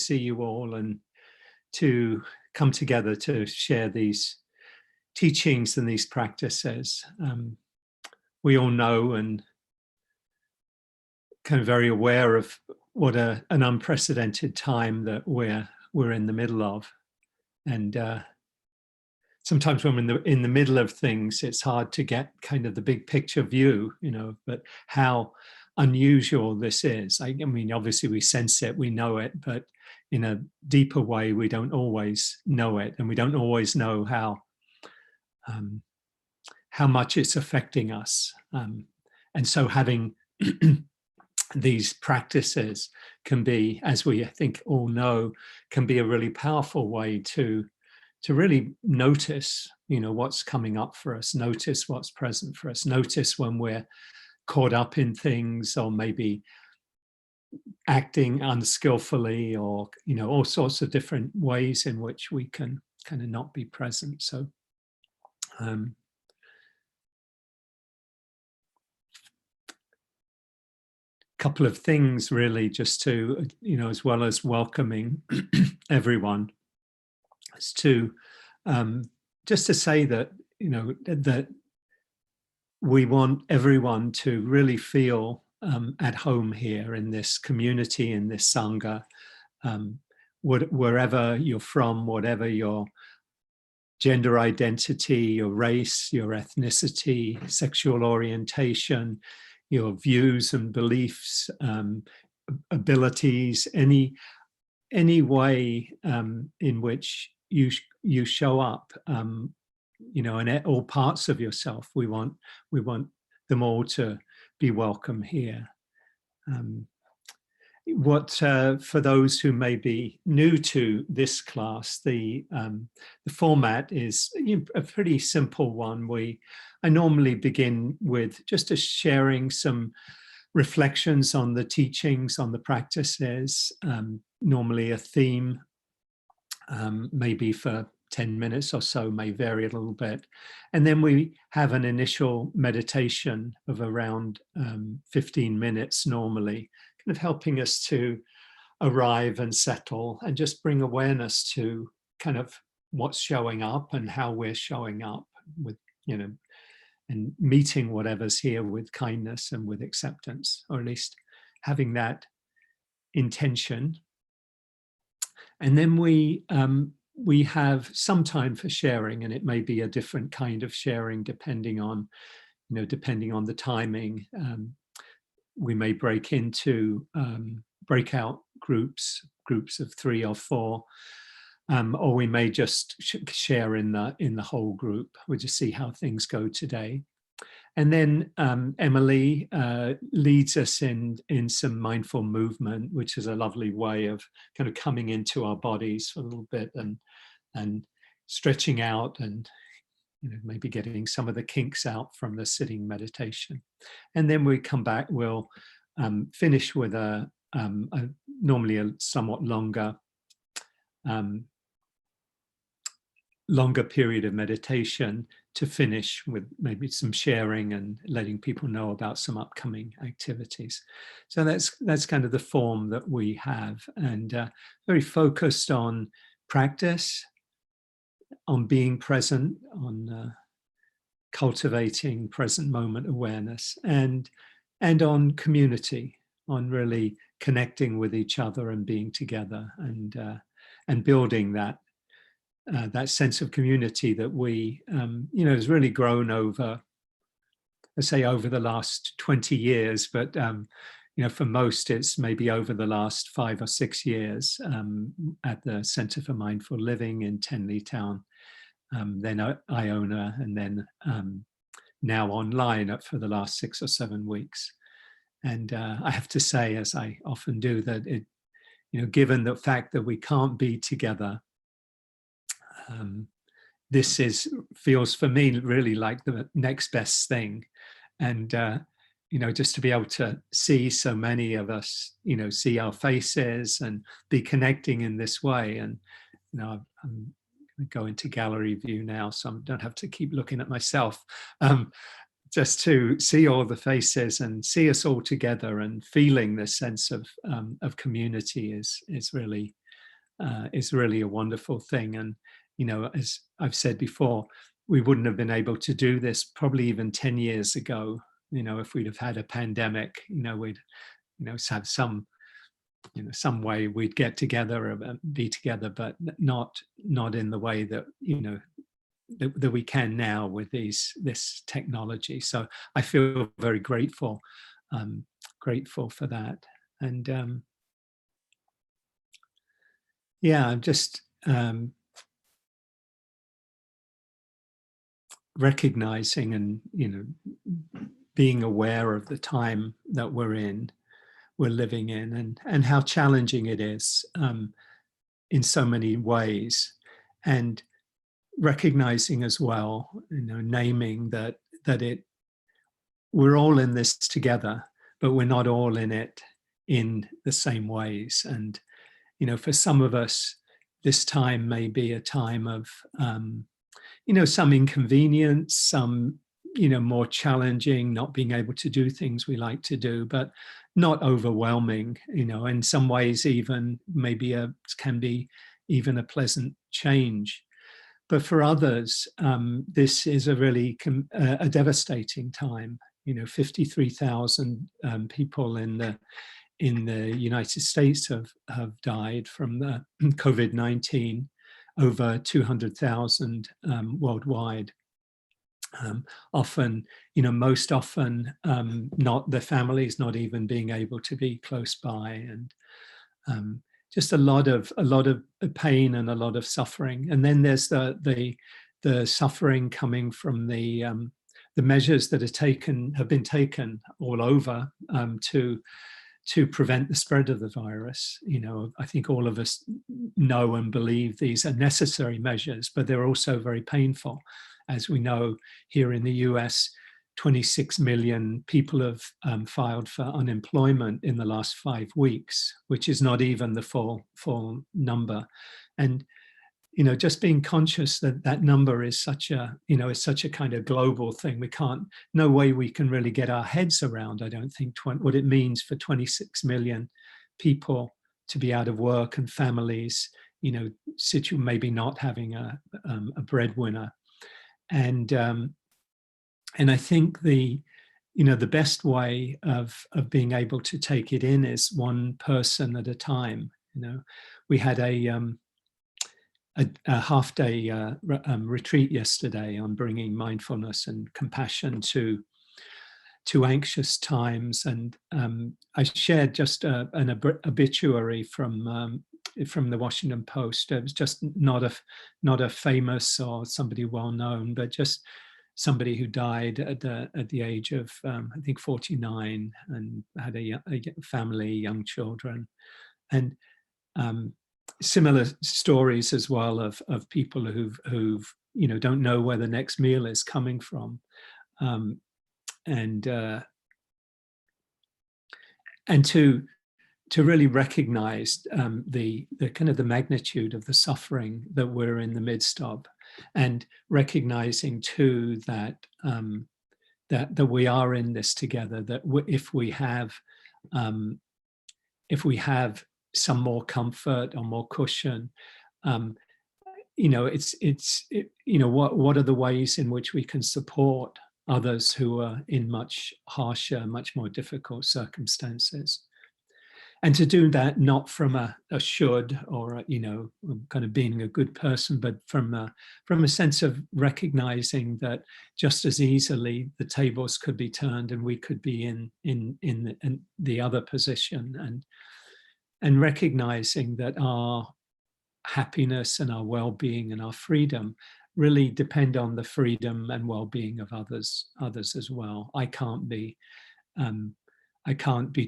see you all and to come together to share these teachings and these practices. We all know and kind of very aware of what an unprecedented time that we're in the middle of. And sometimes when we're in the middle of things, it's hard to get kind of the big picture view, but how unusual this is. I mean, obviously we sense it, we know it, but in a deeper way, we don't always know it. And we don't always know how much it's affecting us. And so having these practices can be, as we I think all know, can be a really powerful way to really notice, what's coming up for us, notice what's present for us, notice when we're caught up in things or maybe acting unskillfully or, all sorts of different ways in which we can kind of not be present. So couple of things really just to, as well as welcoming everyone, is to just to say that, that we want everyone to really feel at home here in this community, in this Sangha, wherever you're from, whatever your gender identity, your race, your ethnicity, sexual orientation, your views and beliefs, abilities, any way in which you show up, in all parts of yourself. We want them all to be welcome here. For those who may be new to this class, the format is a pretty simple one. I normally begin with just sharing some reflections on the teachings, on the practices, normally a theme, maybe for 10 minutes or so, may vary a little bit. And then we have an initial meditation of around 15 minutes normally, kind of helping us to arrive and settle and just bring awareness to kind of what's showing up and how we're showing up with, and meeting whatever's here with kindness and with acceptance, or at least having that intention. And then we have some time for sharing, and it may be a different kind of sharing depending on the timing. We may break into breakout groups of 3 or 4, or we may just share in the whole group. We'll just see how things go today. And then Emily leads us in some mindful movement, which is a lovely way of kind of coming into our bodies for a little bit and stretching out and maybe getting some of the kinks out from the sitting meditation. And then we come back, we'll finish with normally a somewhat longer period of meditation to finish with maybe some sharing and letting people know about some upcoming activities. So that's kind of the form that we have, and very focused on practice, on being present, on cultivating present moment awareness, and on community, on really connecting with each other and being together, and building that sense of community that we, has really grown over, let's say, over the last 20 years. But, for most, it's maybe over the last 5 or 6 years at the Center for Mindful Living in Tenley Town, then Iona, and then now online for the last 6 or 7 weeks. And I have to say, as I often do, that it, given the fact that we can't be together, this feels for me really like the next best thing. And just to be able to see so many of us, see our faces and be connecting in this way. And I'm going to go into gallery view now, so I don't have to keep looking at myself. Just to see all the faces and see us all together and feeling this sense of community is really is really a wonderful thing. And, as I've said before, we wouldn't have been able to do this probably even 10 years ago. If we'd have had a pandemic, we'd, have some way we'd get together and be together, but not in the way that, that we can now with this technology. So I feel very grateful for that. And yeah, I'm just recognizing and being aware of the time that we're living in, and how challenging it is in so many ways, and recognizing as well, naming that we're all in this together, but we're not all in it in the same ways. And for some of us, this time may be a time of some inconvenience, some more challenging, not being able to do things we like to do, but not overwhelming. In some ways, even maybe can be even a pleasant change. But for others, this is a really a devastating time. 53,000 people in the United States have died from the COVID-19, over 200,000 worldwide. Often, most often, not their families not even being able to be close by, and just a lot of pain and a lot of suffering. And then there's the suffering coming from the measures that have been taken all over to prevent the spread of the virus. I think all of us know and believe these are necessary measures, but they're also very painful. As we know, here in the US, 26 million people have filed for unemployment in the last 5 weeks, which is not even the full number. And just being conscious that that number is such a kind of global thing. No way we can really get our heads around, I don't think, what it means for 26 million people to be out of work, and families, maybe not having a breadwinner. And I think the best way of being able to take it in is one person at a time. We had a half-day retreat yesterday on bringing mindfulness and compassion to anxious times, and I shared just an obituary from the Washington Post. It was just not a famous or somebody well known, but just somebody who died at the age of I think 49, and had a family, young children, and similar stories as well of people who've don't know where the next meal is coming from, and to really recognize the kind of the magnitude of the suffering that we're in the midst of, and recognizing too that that we are in this together. That if we have some more comfort or more cushion, what are the ways in which we can support others who are in much harsher, much more difficult circumstances. And to do that not from a should, or kind of being a good person, but from a sense of recognizing that just as easily the tables could be turned and we could be in the other position, and recognizing that our happiness and our well-being and our freedom really depend on the freedom and well-being of others as well. I can't be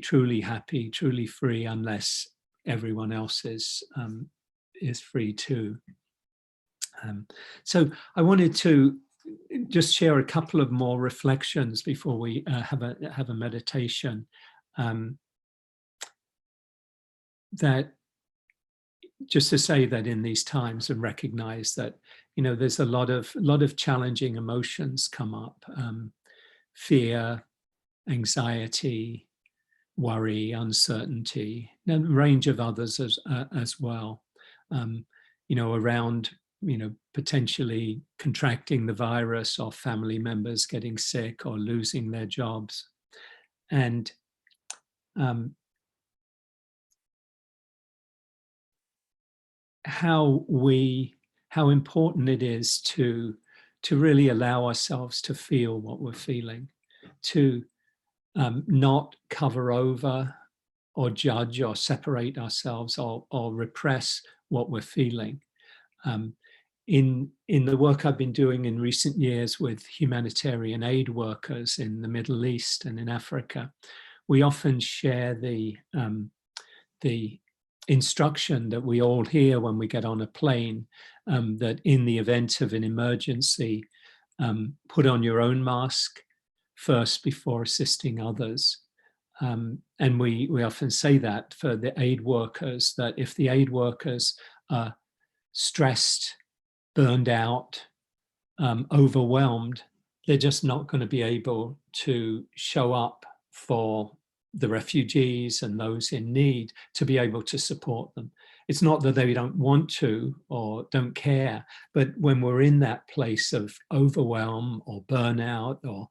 truly happy, truly free, unless everyone else is free too. So I wanted to just share a couple of more reflections before we have a meditation. That just to say that in these times, and recognize that there's a lot of challenging emotions come up, fear, anxiety, worry, uncertainty, and a range of others as well. um, around, potentially contracting the virus, or family members getting sick or losing their jobs. And how important it is to really allow ourselves to feel what we're feeling, to not cover over or judge or separate ourselves, or repress what we're feeling. In the work I've been doing in recent years with humanitarian aid workers in the Middle East and in Africa, we often share the instruction that we all hear when we get on a plane, that in the event of an emergency, put on your own mask first before assisting others. And we often say that for the aid workers, that if the aid workers are stressed, burned out, overwhelmed, they're just not going to be able to show up for the refugees and those in need, to be able to support them. It's not that they don't want to or don't care, but when we're in that place of overwhelm or burnout or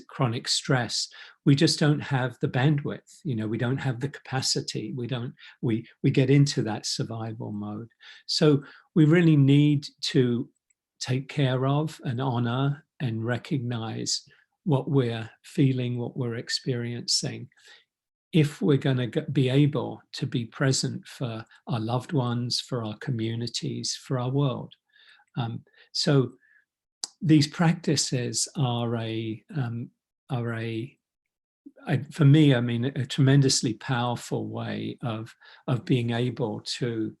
chronic stress, we just don't have the bandwidth. We don't have the capacity. We get into that survival mode. So we really need to take care of and honor and recognize what we're feeling, what we're experiencing, if we're going to be able to be present for our loved ones, for our communities, for our world. So these practices are for me, a tremendously powerful way of being able to,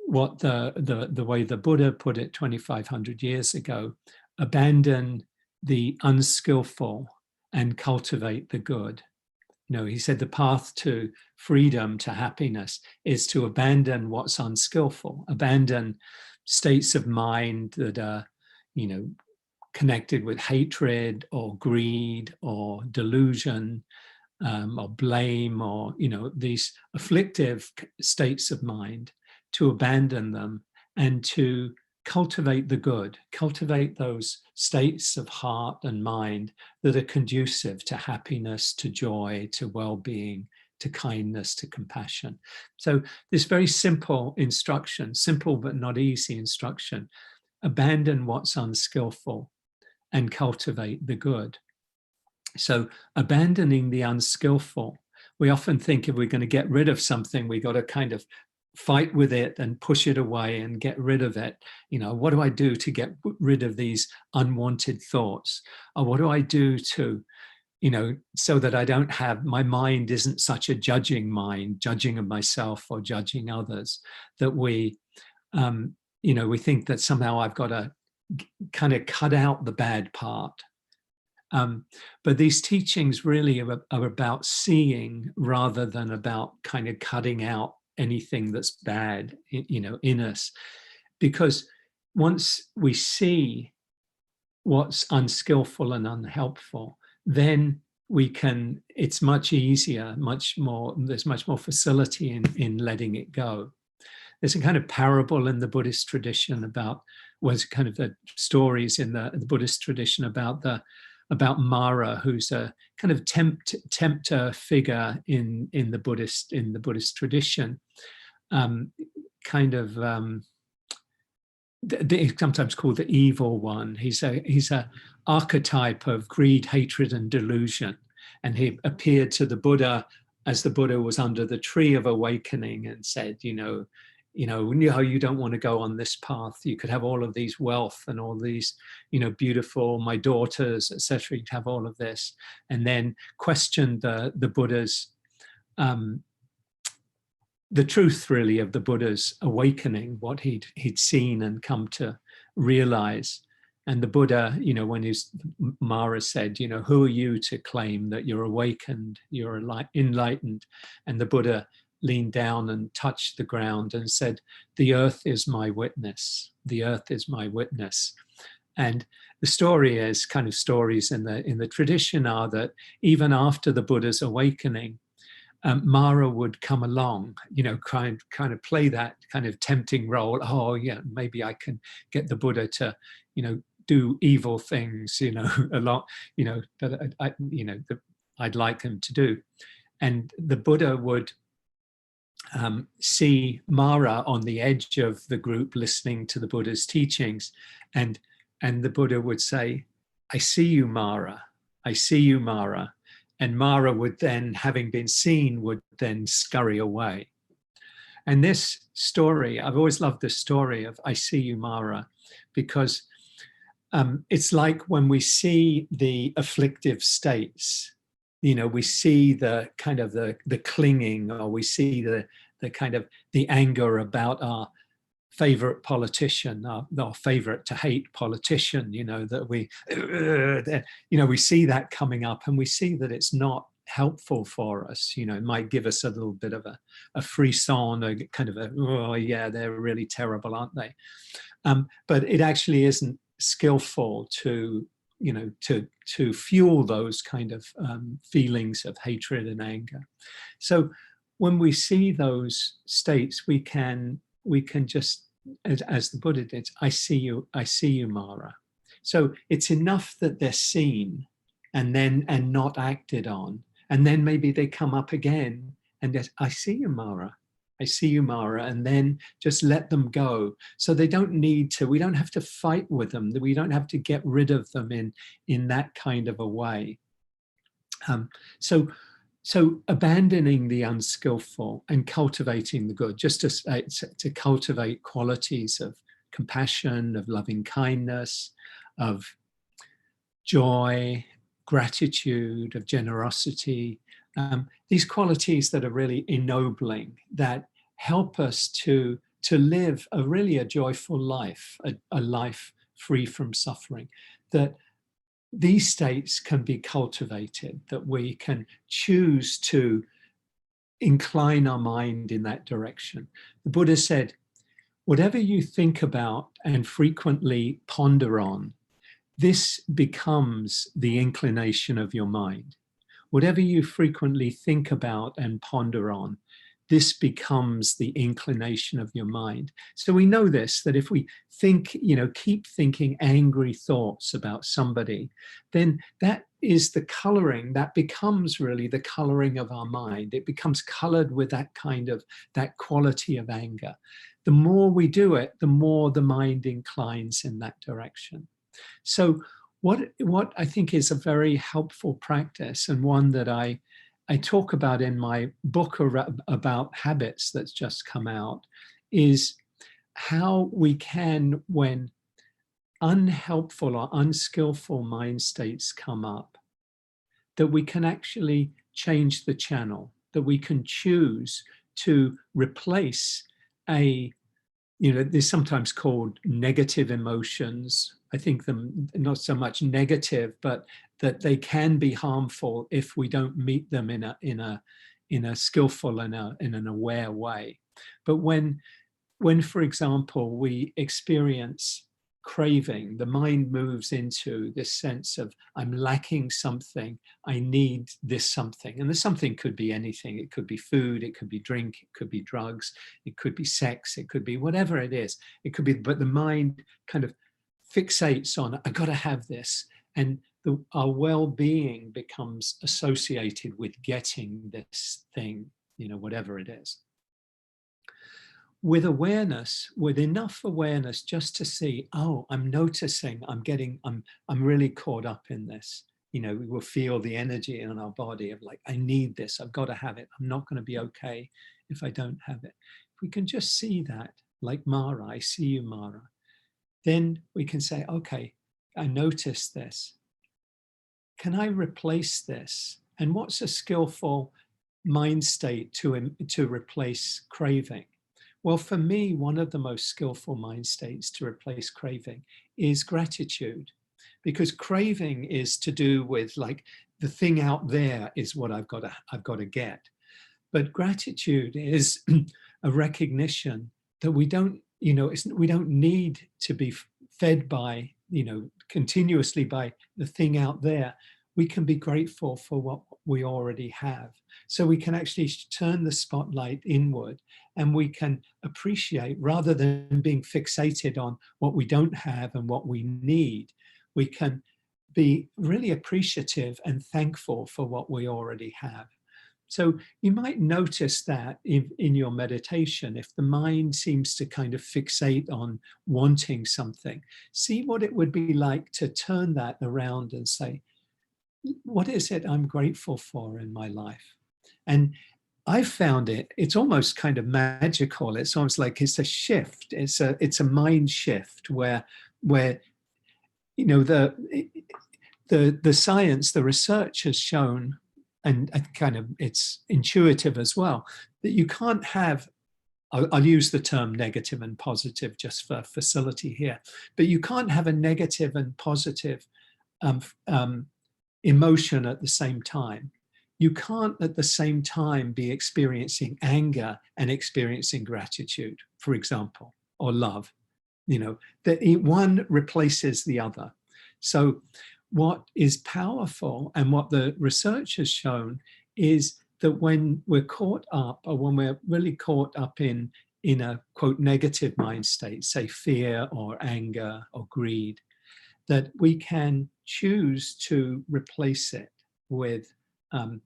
what the way the Buddha put it 2,500 years ago, abandon the unskillful and cultivate the good. He said the path to freedom, to happiness, is to abandon what's unskillful, abandon states of mind that are, connected with hatred or greed or delusion, or blame, or, these afflictive states of mind, to abandon them and to cultivate the good, cultivate those states of heart and mind that are conducive to happiness, to joy, to well-being, to kindness, to compassion. So this very simple instruction, simple but not easy instruction, abandon what's unskillful and cultivate the good. So abandoning the unskillful, we often think if we're going to get rid of something, we got to kind of fight with it and push it away and get rid of it. What do I do to get rid of these unwanted thoughts? Or what do I do to, so that I don't have, my mind isn't such a judging mind, judging of myself or judging others, that we think that somehow I've got to kind of cut out the bad part. But these teachings really are about seeing rather than about kind of cutting out anything that's bad, in us. Because once we see what's unskillful and unhelpful, then we can, it's much easier, there's much more facility in letting it go. There's a kind of parable in the Buddhist tradition was kind of the stories in the Buddhist tradition about Mara, who's a kind of tempter figure in the Buddhist tradition, sometimes called the evil one. He's a archetype of greed, hatred, and delusion, and he appeared to the Buddha as the Buddha was under the tree of awakening and said, you don't want to go on this path. You could have all of these wealth and all these, beautiful, my daughters, etc. You'd have all of this, and then questioned the Buddha's, the truth really of the Buddha's awakening, what he'd seen and come to realize. And the Buddha, when Mara said, who are you to claim that you're awakened, you're enlightened? And the Buddha leaned down and touched the ground and said, the earth is my witness. The earth is my witness. And the story is stories in the tradition are that even after the Buddha's awakening, Mara would come along, kind of play that kind of tempting role. Oh, yeah, maybe I can get the Buddha to, do evil things, a lot, that that I'd like him to do. And the Buddha would see Mara on the edge of the group listening to the Buddha's teachings, and the Buddha would say, "I see you, Mara. I see you, Mara." And Mara would then, having been seen, would then scurry away. And this story, I've always loved this story of "I see you, Mara," because it's like when we see the afflictive states, we see the kind of the clinging, or we see the kind of the anger about our favorite politician, our favorite to hate politician, that we see that coming up, and we see that it's not helpful for us. It might give us a little bit of a frisson, a kind of oh yeah, they're really terrible, aren't they? But it actually isn't skillful to fuel those kind of feelings of hatred and anger. So when we see those states, we can just, as the Buddha did, I see you, Mara. So it's enough that they're seen and not acted on, and then maybe they come up again, and I see you, Mara. I see you, Mara, and then just let them go. So they don't need to, we don't have to fight with them. We don't have to get rid of them in that kind of a way. So abandoning the unskillful and cultivating the good, just to cultivate qualities of compassion, of loving kindness, of joy, gratitude, of generosity, these qualities that are really ennobling, that help us to live a joyful life, a life free from suffering, that these states can be cultivated, that we can choose to incline our mind in that direction. The Buddha said, whatever you think about and frequently ponder on, this becomes the inclination of your mind. Whatever you frequently think about and ponder on, this becomes the inclination of your mind. So we know this, that if we think, keep thinking angry thoughts about somebody, then that is the coloring, that becomes really the coloring of our mind. It becomes colored with that quality of anger. The more we do it, the more the mind inclines in that direction. So what I think is a very helpful practice, and one that I talk about in my book about habits that's just come out, is how we can, when unhelpful or unskillful mind states come up, that we can actually change the channel, that we can choose to replace they're sometimes called negative emotions. I think them not so much negative, but that they can be harmful if we don't meet them in a skillful and in an aware way. But when, for example, we experience craving, the mind moves into this sense of I'm lacking something, I need this something. And the something could be anything. It could be food, it could be drink, it could be drugs, it could be sex, it could be whatever it is. It could be, but the mind kind of fixates on, I got to have this. And our well-being becomes associated with getting this thing, whatever it is. With awareness, with enough awareness just to see, oh, I'm noticing, I'm really caught up in this. We will feel the energy in our body of like, I need this, I've got to have it. I'm not going to be okay if I don't have it. If we can just see that, like Mara, I see you, Mara, then we can say, okay, I notice this. Can I replace this? And what's a skillful mind state to replace craving? Well, for me, one of the most skillful mind states to replace craving is gratitude, because craving is to do with like the thing out there is what I've got to get. But gratitude is a recognition that we don't need to be fed by, continuously by the thing out there. We can be grateful for we already have. So we can actually turn the spotlight inward, and we can appreciate, rather than being fixated on what we don't have and what we need, we can be really appreciative and thankful for what we already have. So you might notice that in your meditation, if the mind seems to kind of fixate on wanting something, see what it would be like to turn that around and say, what is it I'm grateful for in my life? And I found it's almost kind of magical. It's almost like it's a shift. It's a mind shift where you know, the science, the research has shown, and kind of it's intuitive as well, that you can't have, I'll use the term negative and positive just for facility here, but you can't have a negative and positive emotion at the same time. You can't at the same time be experiencing anger and experiencing gratitude, for example, or love. You know, that one replaces the other. So what is powerful, and what the research has shown, is that when we're caught up, or when we're really caught up in a quote negative mind state, say fear or anger or greed, that we can choose to replace it with a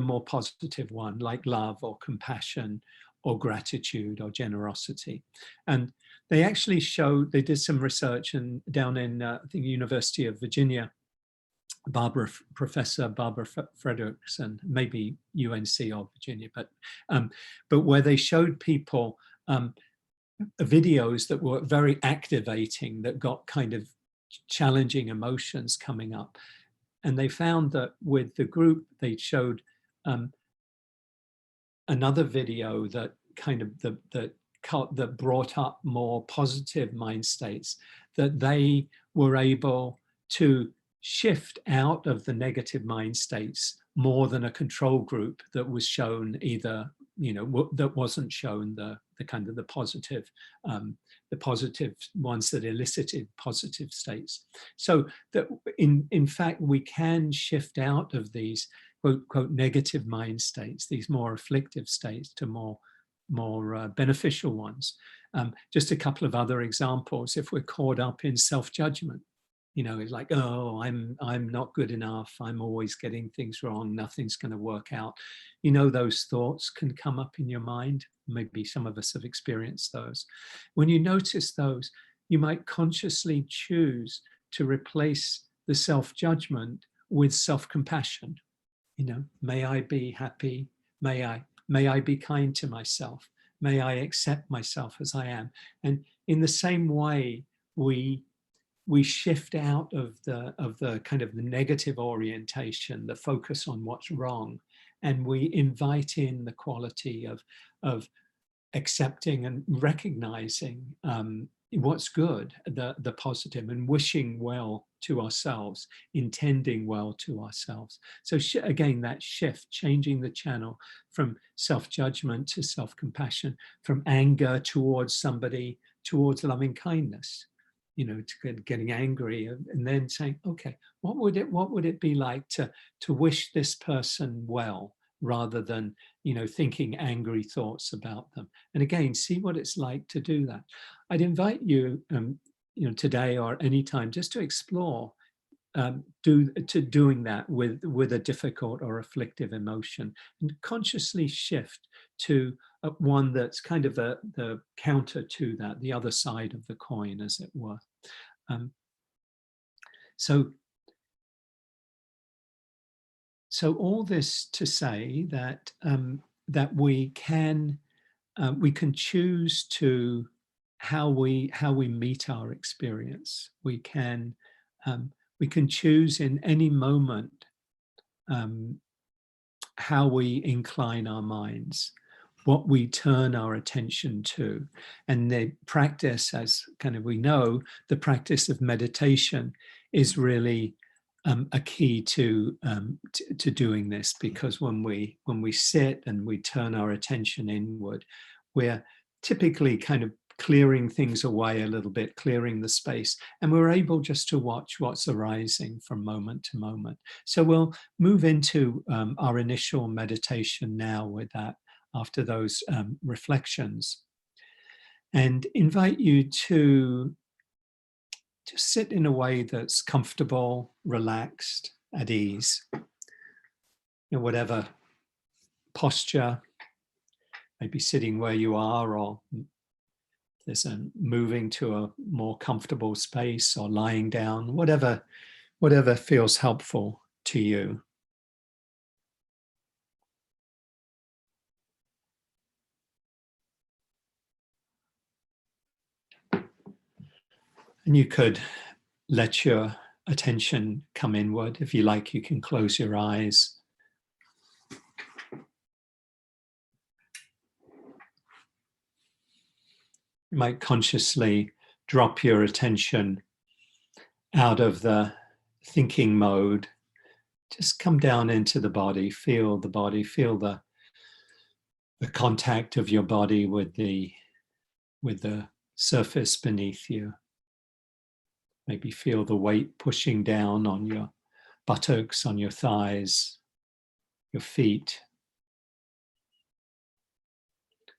more positive one, like love or compassion or gratitude or generosity. And they actually showed, they did some research down in I think University of Virginia, Professor Barbara Fredrickson, maybe UNC or Virginia, but where they showed people videos that were very activating, that got kind of challenging emotions coming up. And they found that with the group, they showed another video that kind of that brought up more positive mind states, that they were able to shift out of the negative mind states more than a control group that was shown either, you know, that wasn't shown the kind of the positive ones that elicited positive states. So that in fact we can shift out of these quote negative mind states, these more afflictive states, to more beneficial ones. Just a couple of other examples. If we're caught up in self-judgment, you know, it's like, oh, I'm not good enough, I'm always getting things wrong, nothing's going to work out. You know, those thoughts can come up in your mind. Maybe some of us have experienced those. When you notice those, you might consciously choose to replace the self-judgment with self-compassion. You know, may I be happy, may I be kind to myself, may I accept myself as I am. And in the same way, we shift out of the kind of the negative orientation, the focus on what's wrong, and we invite in the quality of accepting and recognizing what's good, the positive, and wishing well to ourselves, intending well to ourselves. So again, that shift, changing the channel from self-judgment to self-compassion, from anger towards somebody towards loving kindness. You know, to getting angry, and then saying, okay, what would it be like to wish this person well, rather than, you know, thinking angry thoughts about them. And again, see what it's like to do that. I'd invite you, you know, today or anytime, just to explore doing that with a difficult or afflictive emotion, and consciously shift to one that's kind of the counter to that, the other side of the coin, as it were. So all this to say that that we can choose to how we meet our experience. We can choose in any moment how we incline our minds, what we turn our attention to. And the practice, as kind of we know, the practice of meditation is really a key to doing this, because when we sit and we turn our attention inward, we're typically kind of clearing things away a little bit, clearing the space. And we're able just to watch what's arising from moment to moment. So we'll move into our initial meditation now with that, after those reflections, and invite you to just sit in a way that's comfortable, relaxed, at ease. Whatever posture, maybe sitting where you are, or there's a moving to a more comfortable space, or lying down, whatever feels helpful to you. And you could let your attention come inward. If you like, you can close your eyes. You might consciously drop your attention out of the thinking mode. Just come down into the body, feel the contact of your body with the surface beneath you. Maybe feel the weight pushing down on your buttocks, on your thighs, your feet.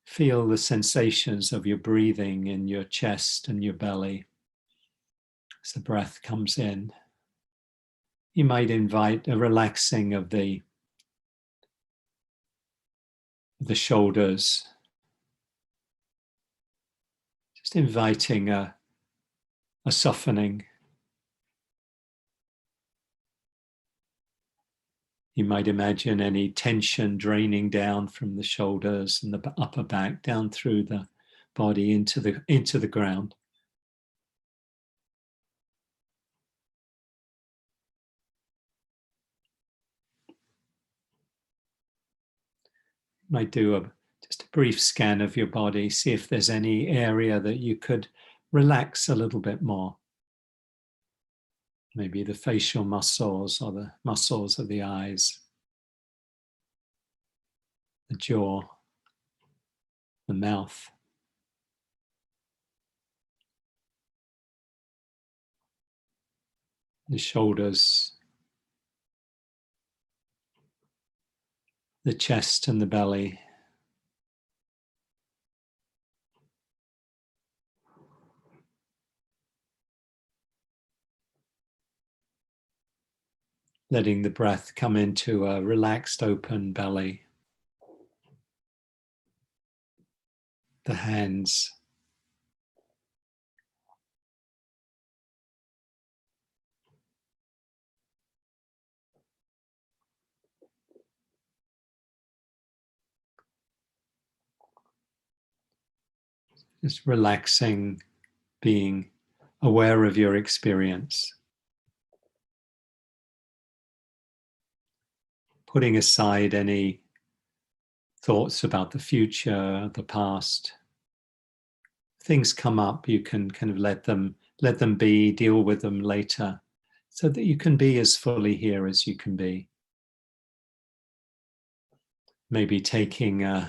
Feel the sensations of your breathing in your chest and your belly as the breath comes in. You might invite a relaxing of the shoulders, just inviting a softening. You might imagine any tension draining down from the shoulders and the upper back, down through the body into the ground. You might do just a brief scan of your body, see if there's any area that you could relax a little bit more. Maybe the facial muscles or the muscles of the eyes, the jaw, the mouth. The shoulders, the chest and the belly. Letting the breath come into a relaxed, open belly. The hands. Just relaxing, being aware of your experience. Putting aside any thoughts about the future, the past. Things come up, you can kind of let them be, deal with them later, so that you can be as fully here as you can be. Maybe taking a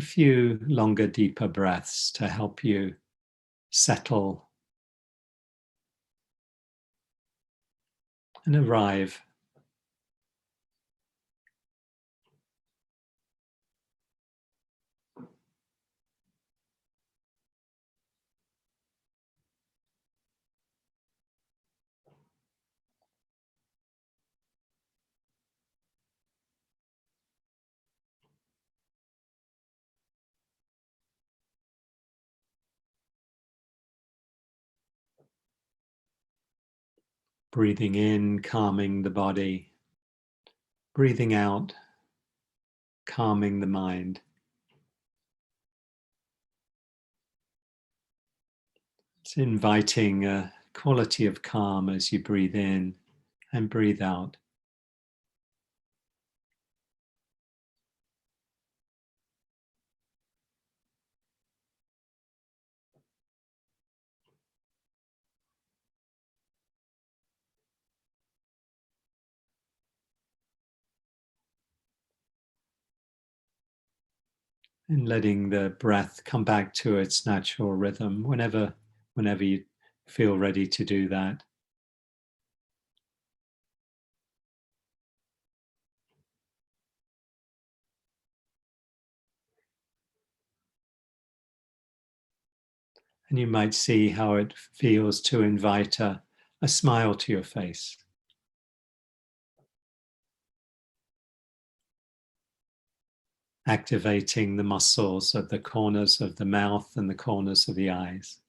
few longer, deeper breaths to help you settle and arrive. Breathing in, calming the body. Breathing out, calming the mind. It's inviting a quality of calm as you breathe in and breathe out. And letting the breath come back to its natural rhythm whenever you feel ready to do that. And you might see how it feels to invite a smile to your face. Activating the muscles of the corners of the mouth and the corners of the eyes.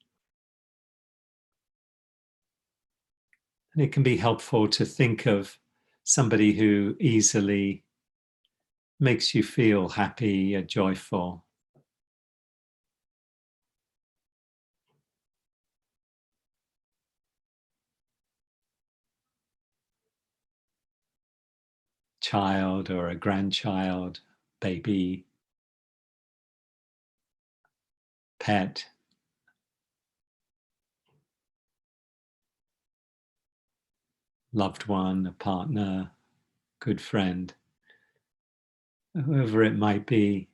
And it can be helpful to think of somebody who easily makes you feel happy or joyful. Child or a grandchild, baby, pet, loved one, a partner, good friend, whoever it might be,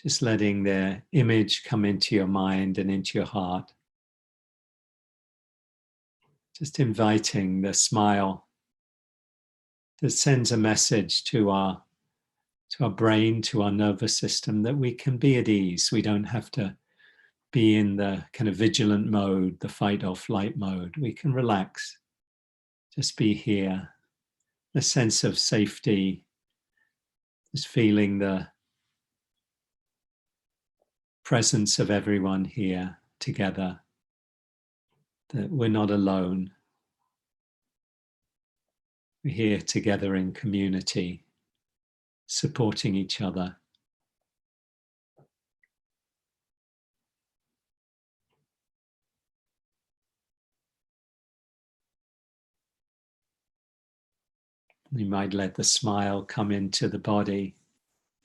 just letting their image come into your mind and into your heart. Just inviting the smile that sends a message to our brain, to our nervous system, that we can be at ease. We don't have to be in the kind of vigilant mode, the fight or flight mode. We can relax, just be here. A sense of safety, just feeling the presence of everyone here together, that we're not alone. We're here together in community, supporting each other. You might let the smile come into the body,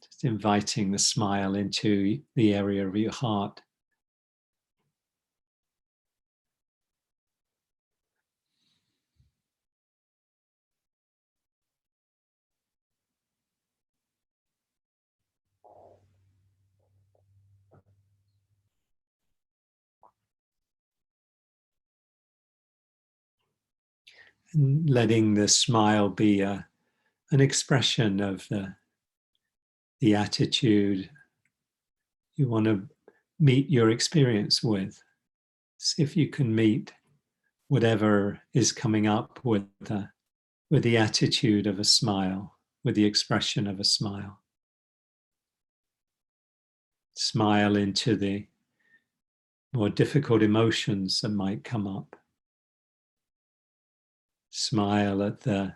just inviting the smile into the area of your heart. And letting the smile be an expression of the attitude you want to meet your experience with. See if you can meet whatever is coming up with the attitude of a smile, with the expression of a smile. Smile into the more difficult emotions that might come up. Smile at the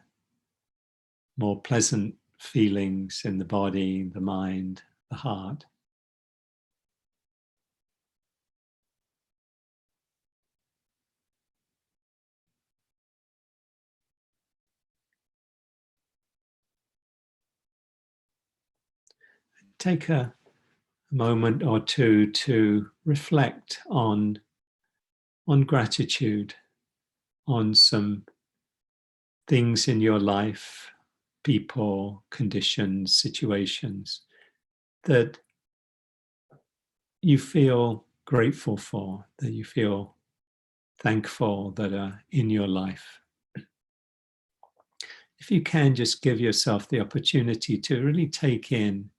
more pleasant feelings in the body, the mind, the heart. Take a moment or two to reflect on gratitude, on some things in your life, people, conditions, situations that you feel grateful for, that you feel thankful that are in your life. If you can, just give yourself the opportunity to really take in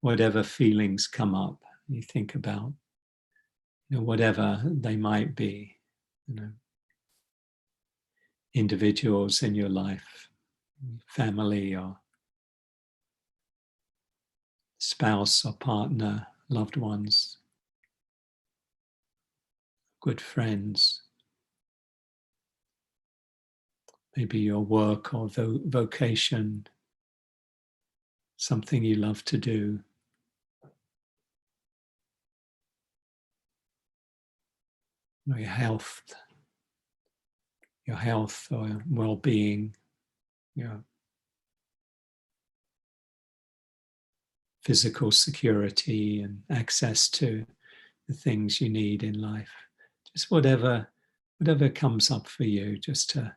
whatever feelings come up. You think about, whatever they might be, individuals in your life, family or spouse or partner, loved ones, good friends, maybe your work or vocation, something you love to do. Your health or well-being, your physical security and access to the things you need in life. Just whatever comes up for you, just to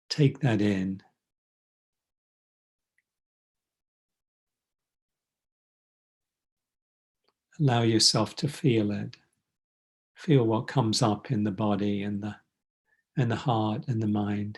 take that in. Allow yourself to feel it. Feel what comes up in the body and the heart and the mind.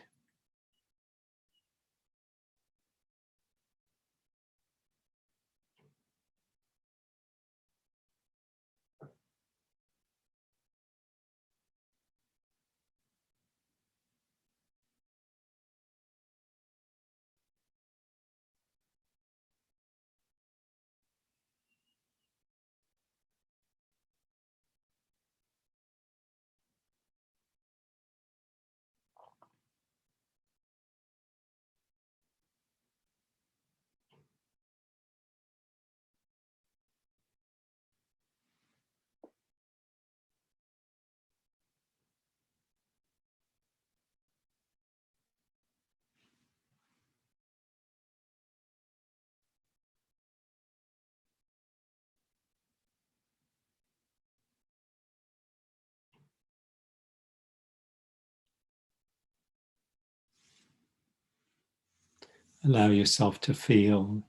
Allow yourself to feel,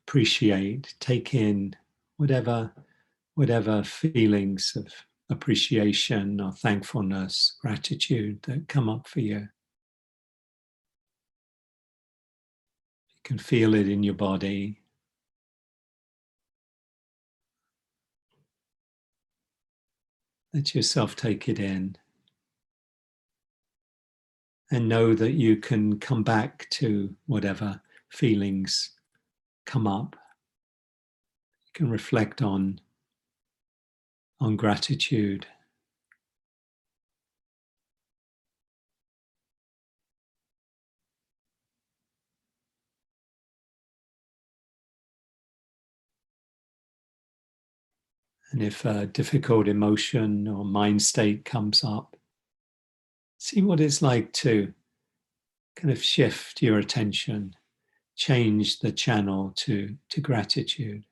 appreciate, take in whatever feelings of appreciation or thankfulness, gratitude that come up for you. You can feel it in your body. Let yourself take it in. And know that you can come back to whatever feelings come up. You can reflect on gratitude. And if a difficult emotion or mind state comes up, see what it's like to kind of shift your attention, change the channel to gratitude,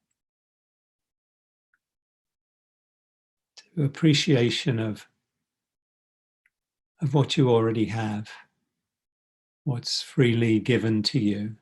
to appreciation of what you already have, what's freely given to you.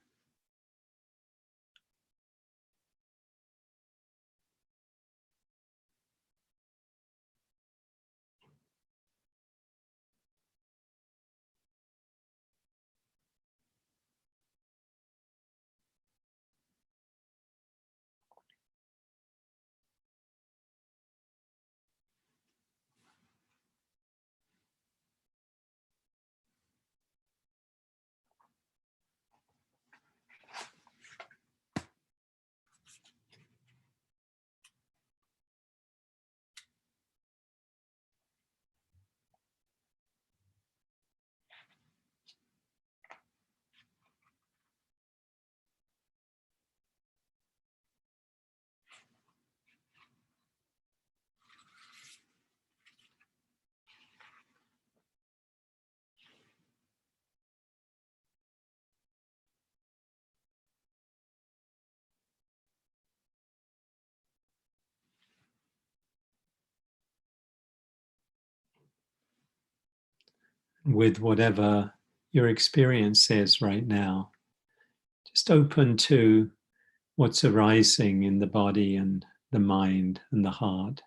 With whatever your experience is right now, just open to what's arising in the body and the mind and the heart.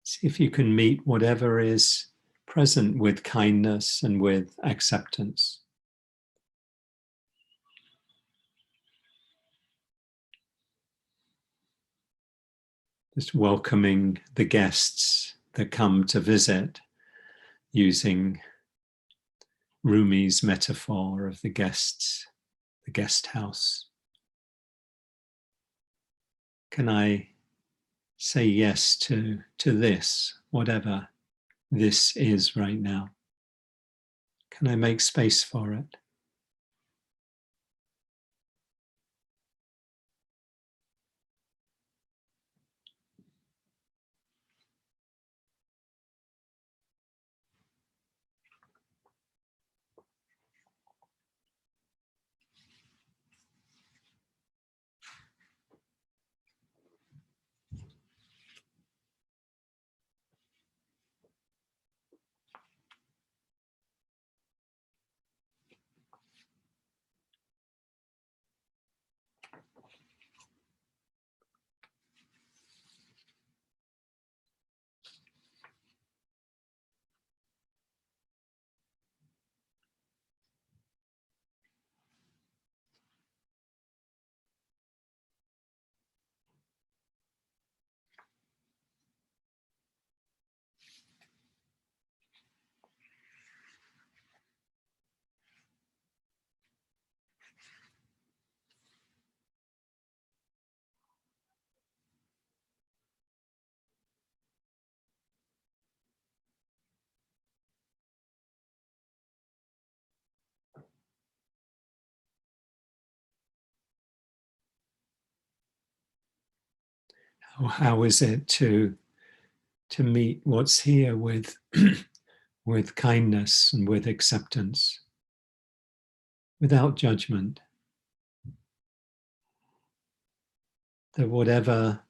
See if you can meet whatever is present with kindness and with acceptance. Just welcoming the guests that come to visit, using Rumi's metaphor of the guests, the guest house. Can I say yes to this, whatever this is right now? Can I make space for it? Or how is it to meet what's here with, with kindness and with acceptance, without judgment? That whatever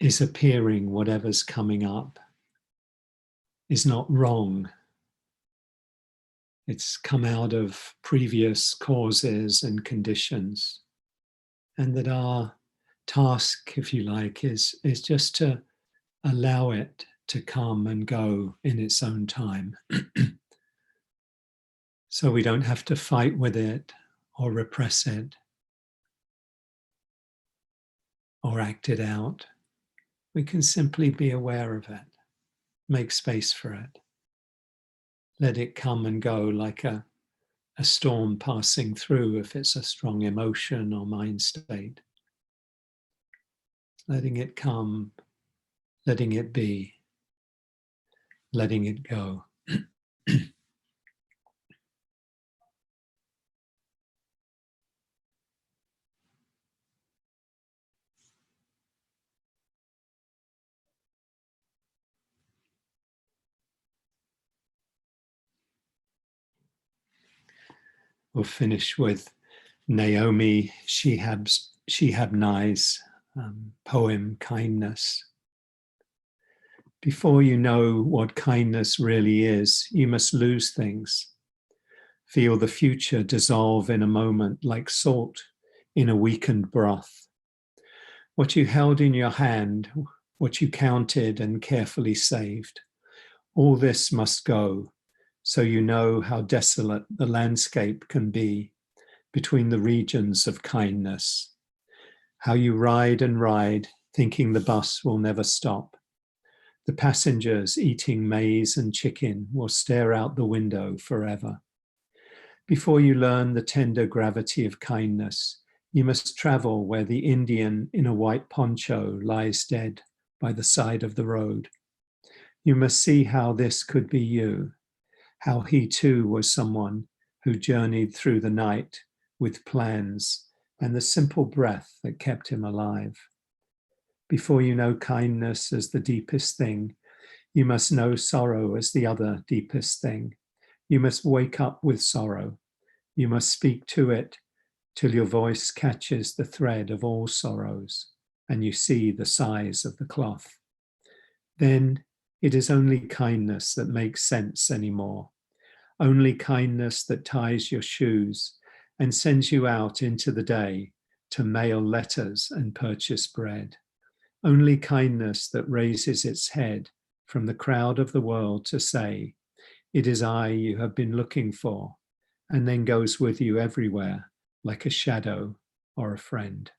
is appearing, whatever's coming up, is not wrong. It's come out of previous causes and conditions. And that our task, if you like, is just to allow it to come and go in its own time. So we don't have to fight with it or repress it or act it out. We can simply be aware of it, make space for it, let it come and go like a storm passing through if it's a strong emotion or mind state. Letting it come, letting it be, letting it go. We'll finish with Naomi Shihabni's poem, Kindness. Before you know what kindness really is, you must lose things. Feel the future dissolve in a moment like salt in a weakened broth. What you held in your hand, what you counted and carefully saved, all this must go, so you know how desolate the landscape can be between the regions of kindness. How you ride and ride, thinking the bus will never stop. The passengers eating maize and chicken will stare out the window forever. Before you learn the tender gravity of kindness, you must travel where the Indian in a white poncho lies dead by the side of the road. You must see how this could be you, how he too was someone who journeyed through the night with plans and the simple breath that kept him alive. Before you know kindness as the deepest thing, you must know sorrow as the other deepest thing. You must wake up with sorrow. You must speak to it till your voice catches the thread of all sorrows and you see the size of the cloth. Then it is only kindness that makes sense anymore. Only kindness that ties your shoes and sends you out into the day to mail letters and purchase bread. Only kindness that raises its head from the crowd of the world to say, "It is I you have been looking for," and then goes with you everywhere like a shadow or a friend.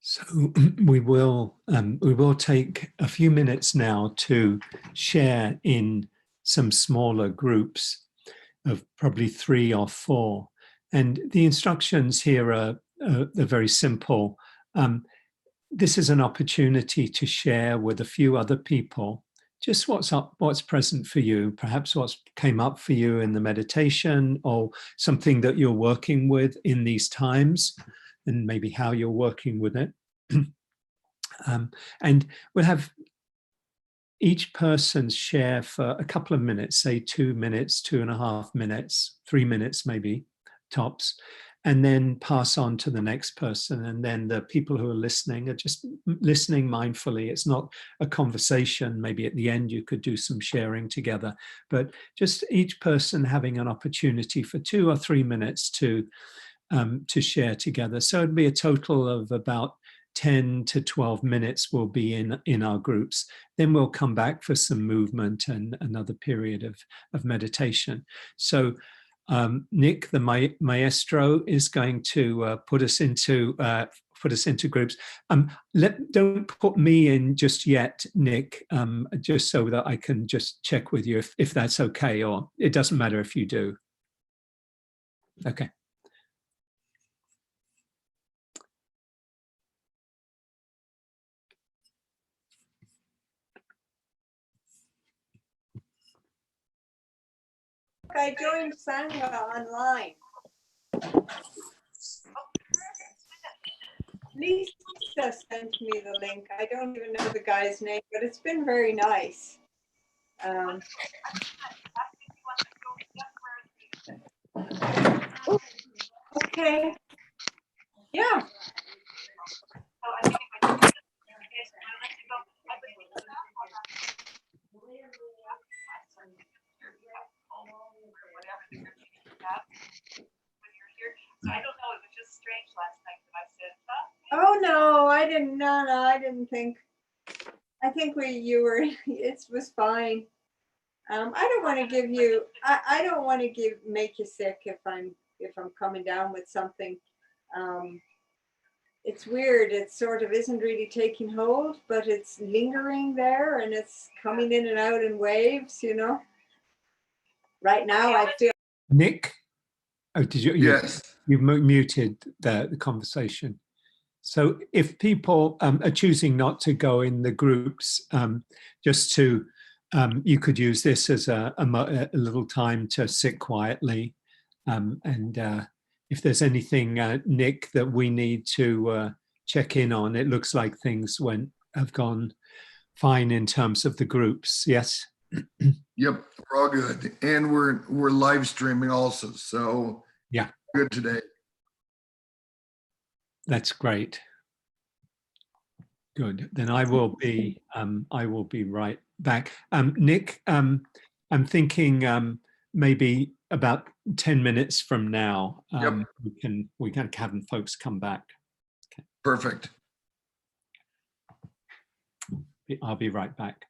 So we will take a few minutes now to share in some smaller groups of probably 3 or 4. And the instructions here are very simple. This is an opportunity to share with a few other people just what's present for you, perhaps what's came up for you in the meditation or something that you're working with in these times, and maybe how you're working with it. And we'll have each person share for a couple of minutes, say 2 minutes, 2.5 minutes, 3 minutes maybe, tops, and then pass on to the next person. And then the people who are listening are just listening mindfully. It's not a conversation. Maybe at the end you could do some sharing together, but just each person having an opportunity for 2 or 3 minutes to share together. So it'd be a total of about 10 to 12 minutes will be in our groups. Then we'll come back for some movement and another period of meditation. So Nick, the maestro, is going to put us into groups. Don't put me in just yet, Nick, just so that I can just check with you if that's okay, or it doesn't matter if you do. Okay. I joined Sangha online. Lisa sent me the link. I don't even know the guy's name, but it's been very nice. Okay. Yeah. I don't know, it was just strange last night that I said, oh no, I didn't, no, I didn't think, I think it was fine. I don't want to give you, I don't want to make you sick if I'm coming down with something. It's weird, it sort of isn't really taking hold, but it's lingering there and it's coming in and out in waves, you know. Right now I feel. Nick? Oh, did you? Yes. You've muted the conversation. So if people are choosing not to go in the groups, just to, you could use this as a little time to sit quietly. And if there's anything, Nick, that we need to check in on, it looks like things have gone fine in terms of the groups. Yes. Yep, we're all good, and we're live streaming also. So yeah, good today. That's great. Good. Then I will be right back. Nick, I'm thinking maybe about 10 minutes from now, Yep. we can have folks come back. Okay. Perfect. I'll be right back.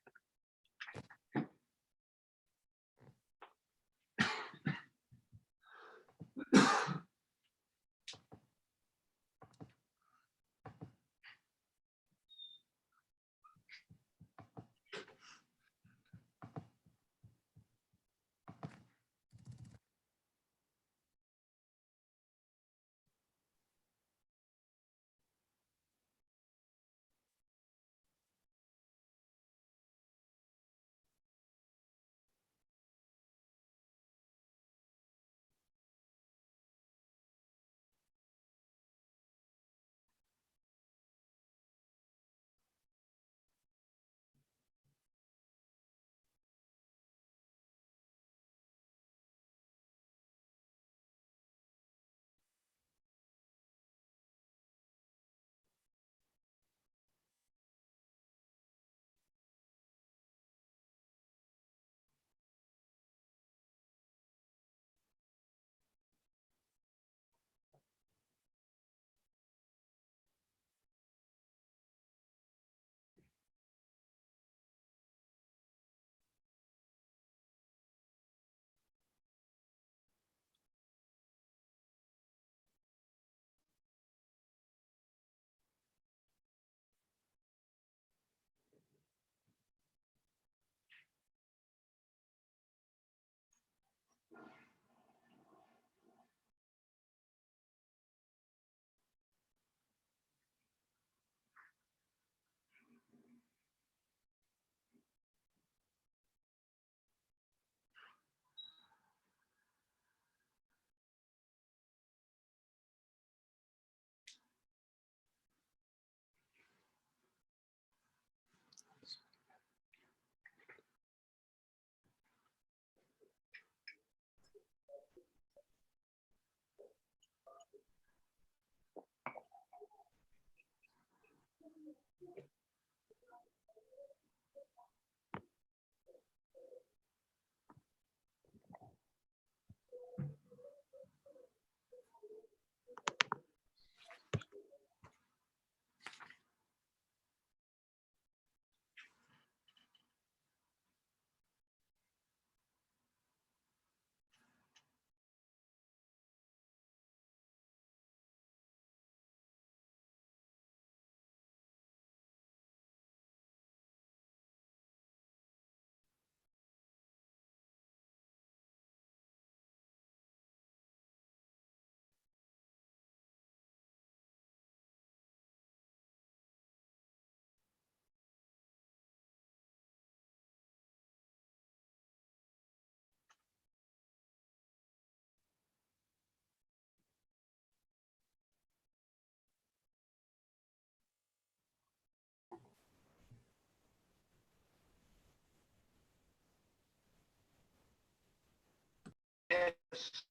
That's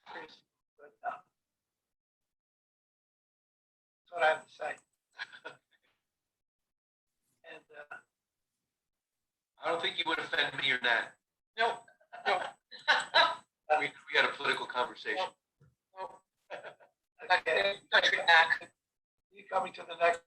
crazy, but that's what I have to say. And I don't think you would offend me or Nat. no, no, We had a political conversation. no. Okay, you coming to the next.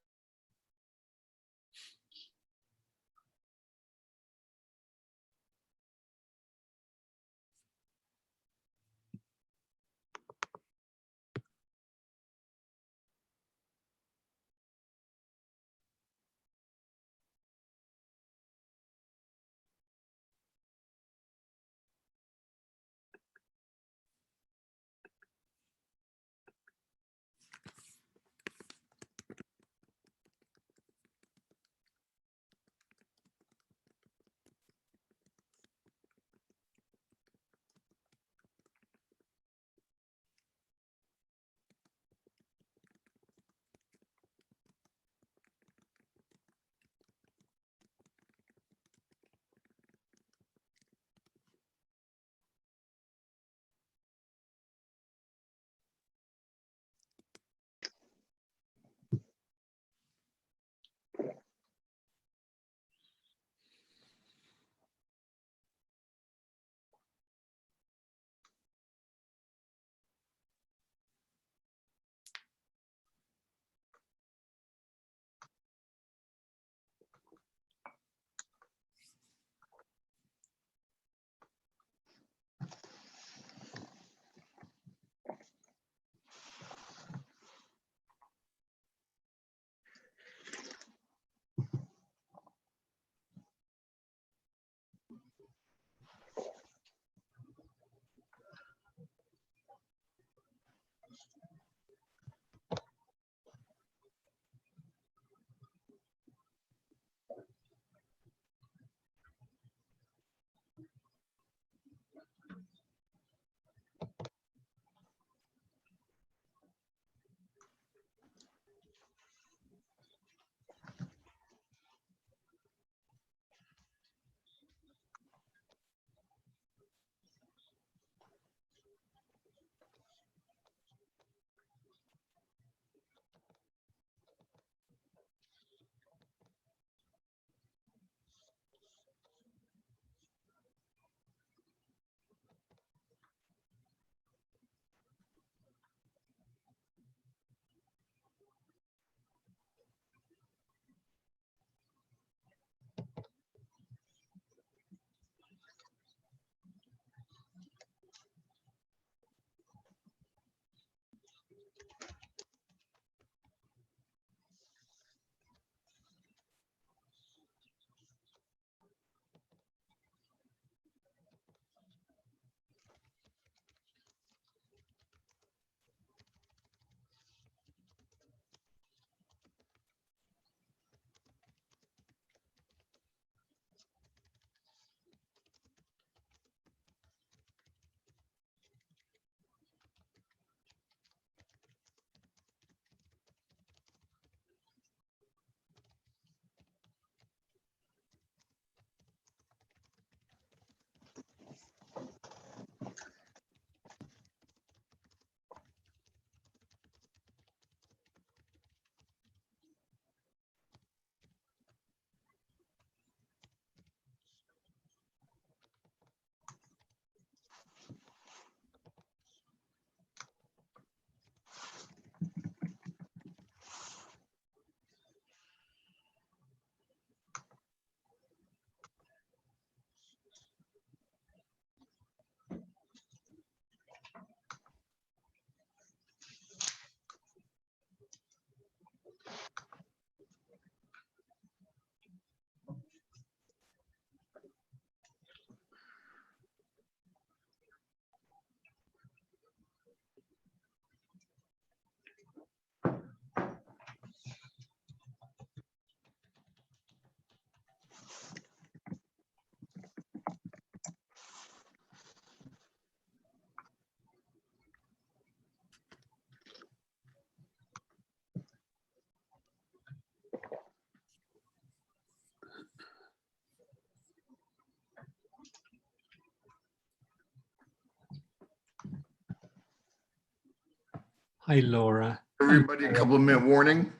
Hi, Laura. Everybody, a couple of minute warning.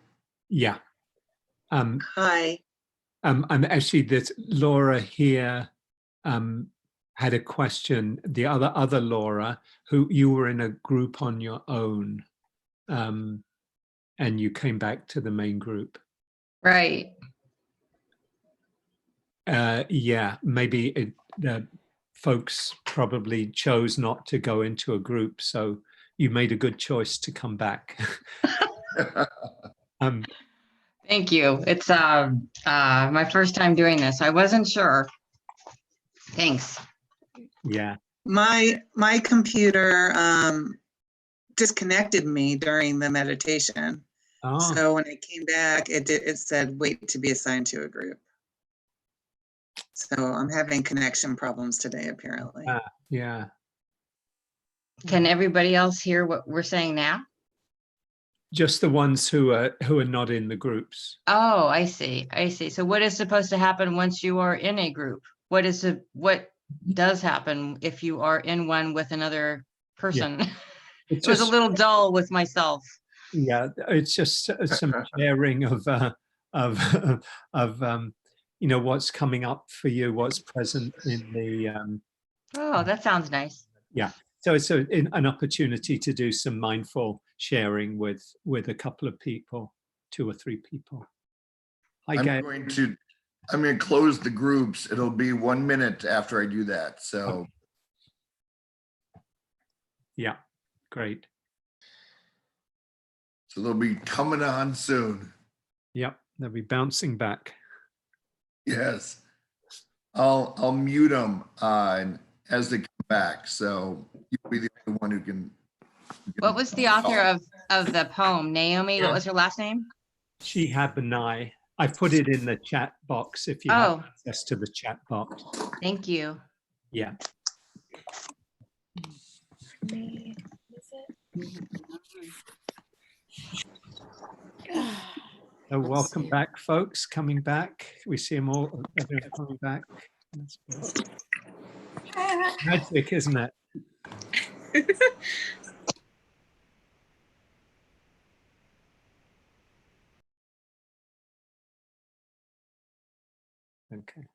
Yeah. Hi. I'm actually this Laura here had a question. The other Laura, who you were in a group on your own, and you came back to the main group. Right. Yeah, maybe folks probably chose not to go into a group, so you made a good choice to come back. Thank you. It's my first time doing this. I wasn't sure. Thanks. Yeah. My computer disconnected me during the meditation. Oh, So when I came back, it said wait to be assigned to a group. So I'm having connection problems today, apparently. yeah. Can everybody else hear what we're saying now? Just the ones who are not in the groups. Oh, I see. I see. So what is supposed to happen once you are in a group? What does happen if you are in one with another person? It's It was a little dull with myself. Yeah, it's just some sharing of what's coming up for you, what's present in the Oh, that sounds nice. yeah. So it's an opportunity to do some mindful sharing with a couple of people, 2 or 3 people. I'm going to close the groups. It'll be 1 minute after I do that. So yeah, great. So they'll be coming on soon. Yep, they'll be bouncing back. Yes. I'll mute them as they come back. So you'll be the only one who can. What was the author of the poem? Naomi, what was her last name? Shihab Banai. I put it in the chat box if you have access to the chat box. Thank you. Yeah. So welcome back, folks. Coming back. We see them all. Everyone coming back. That's good. Magic, isn't it? Okay.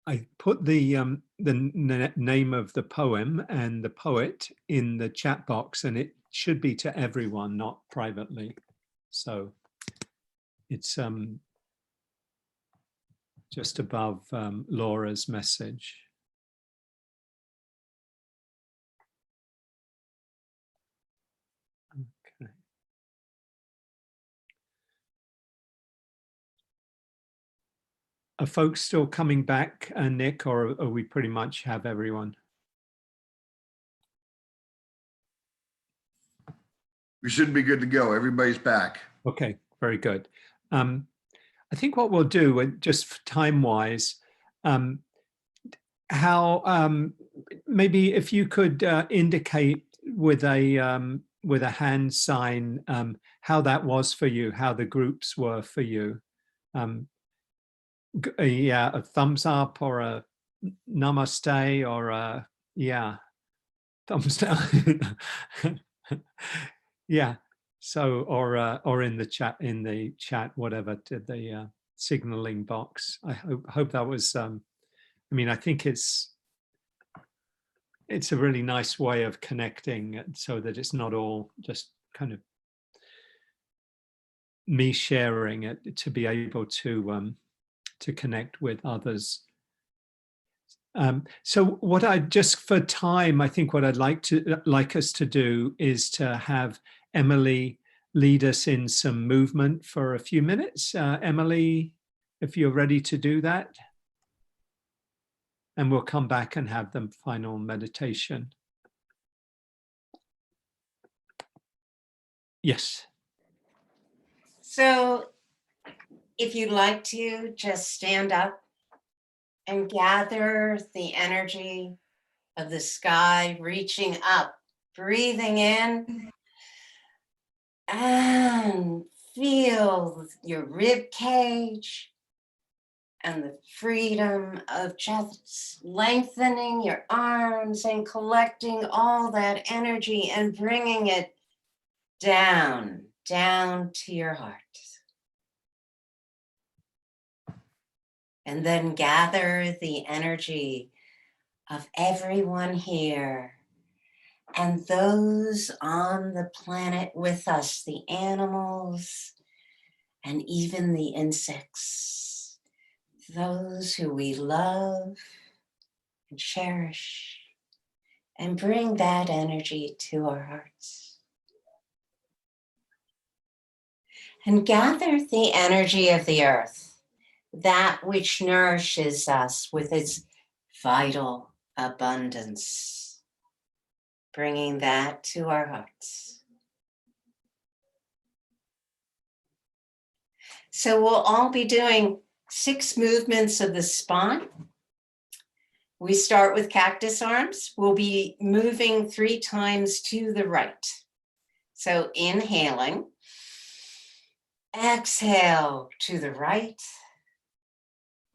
I put the name of the poem and the poet in the chat box, and it should be to everyone, not privately. So it's just above Laura's message. Okay. Are folks still coming back, Nick, or are we pretty much have everyone? We should be good to go. Everybody's back. Okay, very good. I think what we'll do, just time-wise, how maybe if you could indicate with a hand sign how that was for you, how the groups were for you. Yeah, a thumbs up or a namaste or a thumbs down. Yeah. So or in the chat, whatever, to the signaling box. I hope that was. I mean, I think it's a really nice way of connecting, so that it's not all just kind of me sharing it, to be able to connect with others. So what for time, I think what I'd like us to do is to have Emily lead us in some movement for a few minutes. Emily, if you're ready to do that. And we'll come back and have the final meditation. Yes. So if you'd like to just stand up and gather the energy of the sky reaching up, breathing in and feel your rib cage and the freedom of just lengthening your arms and collecting all that energy and bringing it down to your heart. And then gather the energy of everyone here and those on the planet with us, the animals and even the insects, those who we love and cherish, and bring that energy to our hearts. And gather the energy of the earth, that which nourishes us with its vital abundance, bringing that to our hearts. So we'll all be doing 6 movements of the spine. We start with cactus arms. We'll be moving 3 times to the right. So inhaling, exhale to the right,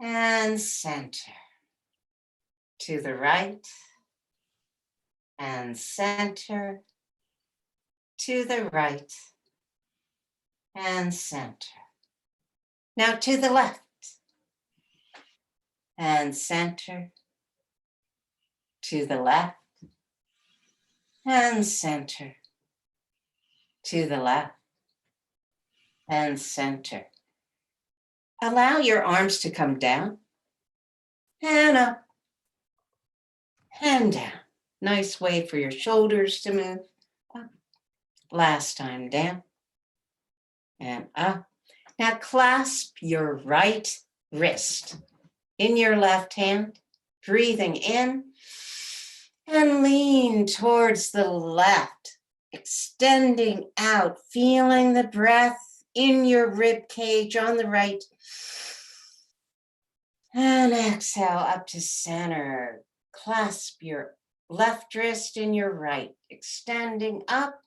and center. To the right, and center. To the right, and center. Now to the left, and center. To the left, and center. To the left, and center. Allow your arms to come down, and up, and down. Nice way for your shoulders to move up. Last time, down, and up. Now clasp your right wrist in your left hand, breathing in, and lean towards the left, extending out, feeling the breath in your rib cage on the right. And exhale up to center. Clasp your left wrist in your right, extending up,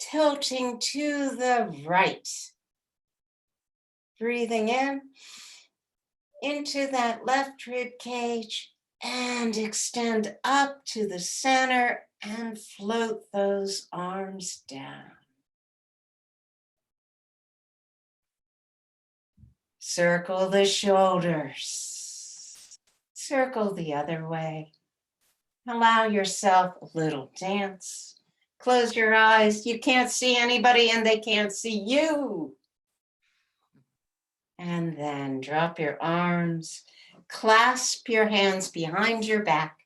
tilting to the right. Breathing in, into that left rib cage, and extend up to the center and float those arms down. Circle the shoulders. Circle the other way. Allow yourself a little dance. Close your eyes. You can't see anybody and they can't see you. And then drop your arms. Clasp your hands behind your back.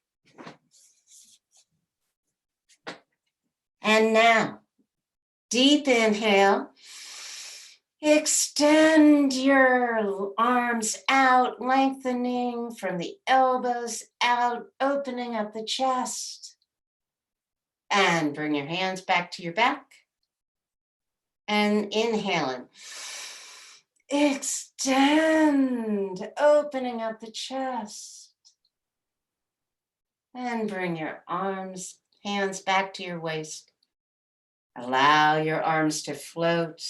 And now, deep inhale. Extend your arms out, lengthening from the elbows out, opening up the chest. And bring your hands back to your back. And inhaling. Extend, opening up the chest. And bring your arms, hands back to your waist. Allow your arms to float.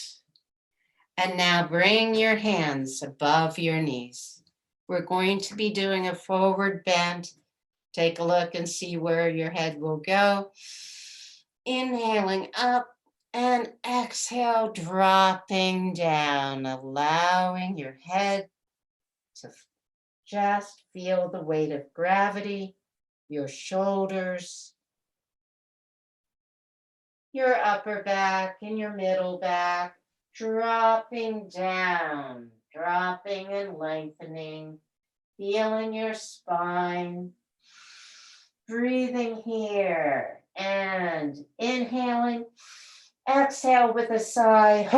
And now bring your hands above your knees. We're going to be doing a forward bend. Take a look and see where your head will go. Inhaling up and exhale, dropping down, allowing your head to just feel the weight of gravity, your shoulders, your upper back and your middle back. Dropping down, dropping and lengthening, feeling your spine, breathing here and inhaling, exhale with a sigh,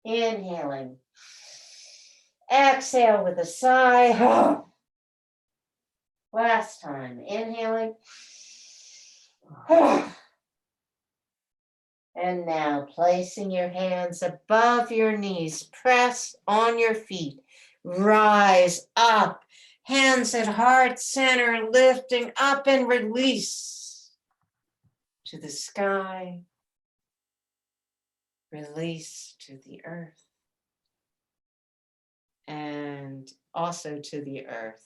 inhaling, exhale with a sigh, last time, inhaling, and now placing your hands above your knees, press on your feet, rise up, Hands at heart center, lifting up and release to the sky. Release to the earth. And also to the earth.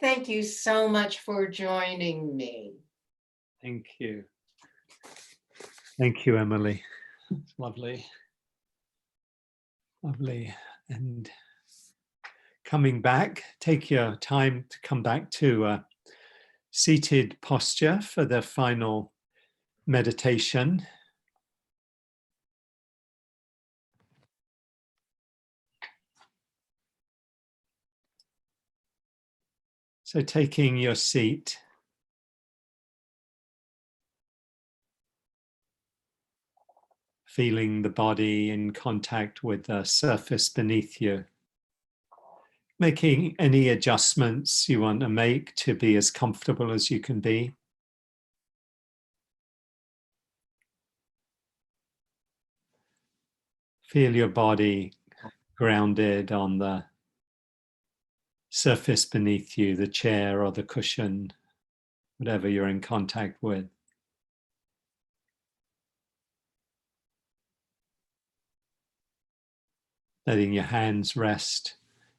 Thank you so much for joining me. Thank you. Thank you, Emily. It's lovely. Lovely. And coming back, take your time to come back to a seated posture for the final meditation. So taking your seat, feeling the body in contact with the surface beneath you, making any adjustments you want to make to be as comfortable as you can be. Feel your body grounded on the surface beneath you, the chair or the cushion, whatever you're in contact with. Letting your hands rest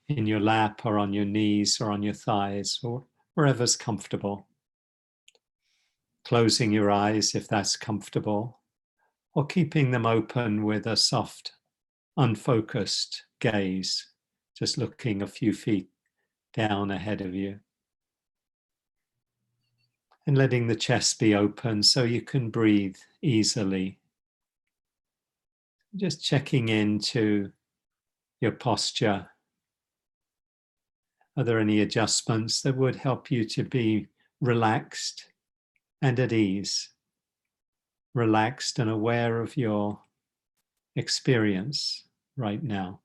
in your lap or on your knees or on your thighs or wherever's comfortable. Closing your eyes if that's comfortable, or keeping them open with a soft, unfocused gaze, just looking a few feet down ahead of you. And letting the chest be open so you can breathe easily. Just checking into your posture. Are there any adjustments that would help you to be relaxed and at ease? Relaxed and aware of your experience right now.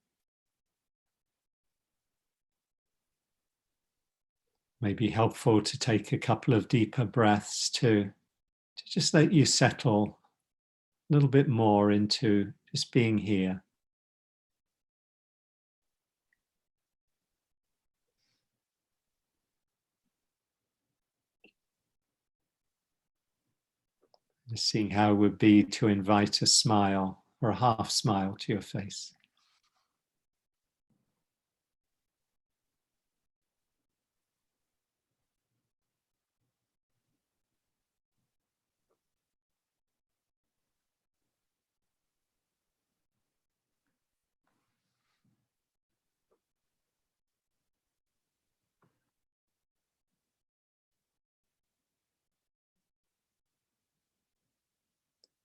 May be helpful to take a couple of deeper breaths to just let you settle a little bit more into just being here. Just seeing how it would be to invite a smile or a half smile to your face.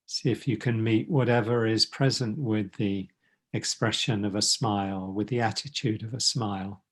See if you can meet whatever is present with the expression of a smile, with the attitude of a smile.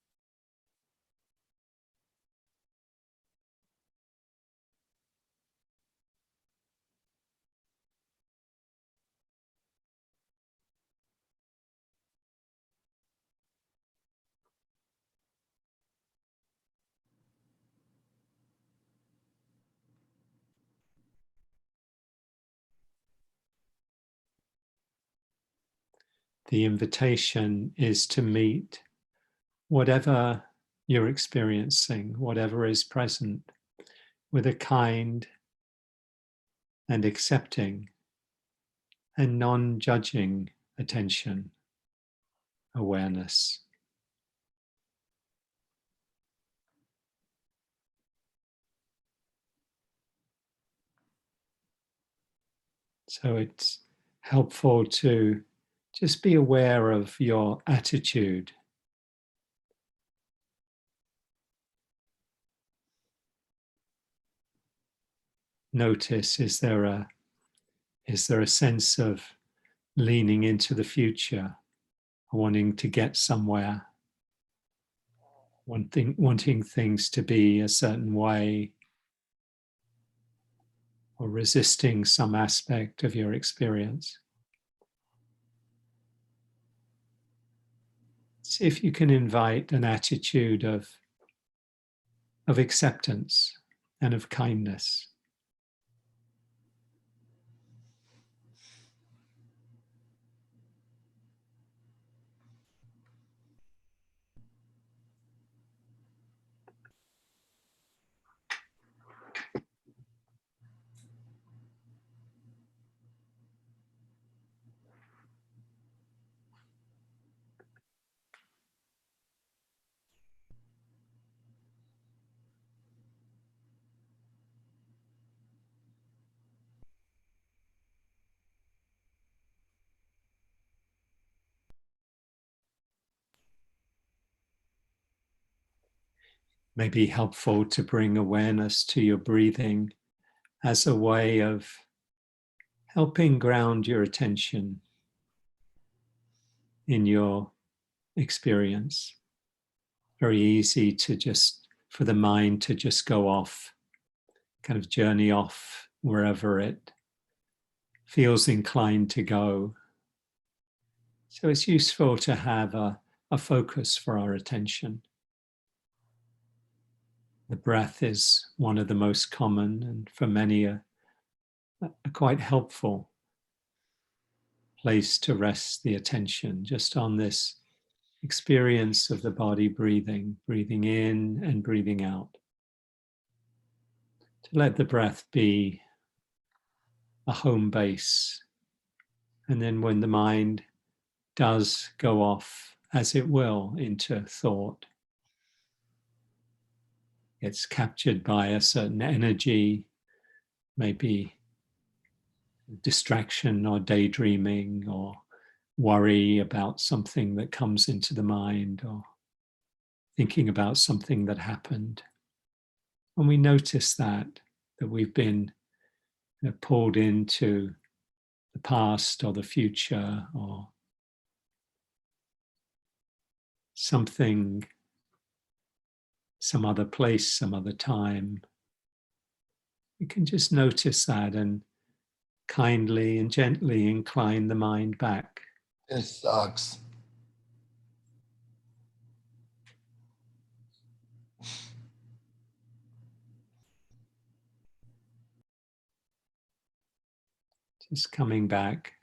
The invitation is to meet whatever you're experiencing, whatever is present, with a kind and accepting and non-judging attention, awareness. So it's helpful to just be aware of your attitude. Notice, is there a sense of leaning into the future, wanting to get somewhere, wanting things to be a certain way, or resisting some aspect of your experience? See if you can invite an attitude of acceptance and of kindness. may be helpful to bring awareness to your breathing as a way of helping ground your attention in your experience. Very easy to just, for the mind to just go off, kind of journey off wherever it feels inclined to go. So it's useful to have a focus for our attention. The breath is one of the most common and for many a quite helpful place to rest the attention, just on this experience of the body breathing in and breathing out. To let the breath be a home base. And then when the mind does go off, as it will, into thought, it's captured by a certain energy, maybe distraction or daydreaming or worry about something that comes into the mind or thinking about something that happened. And we notice that we've been pulled into the past or the future or something, some other place, some other time. You can just notice that and kindly and gently incline the mind back. It sucks. Just coming back.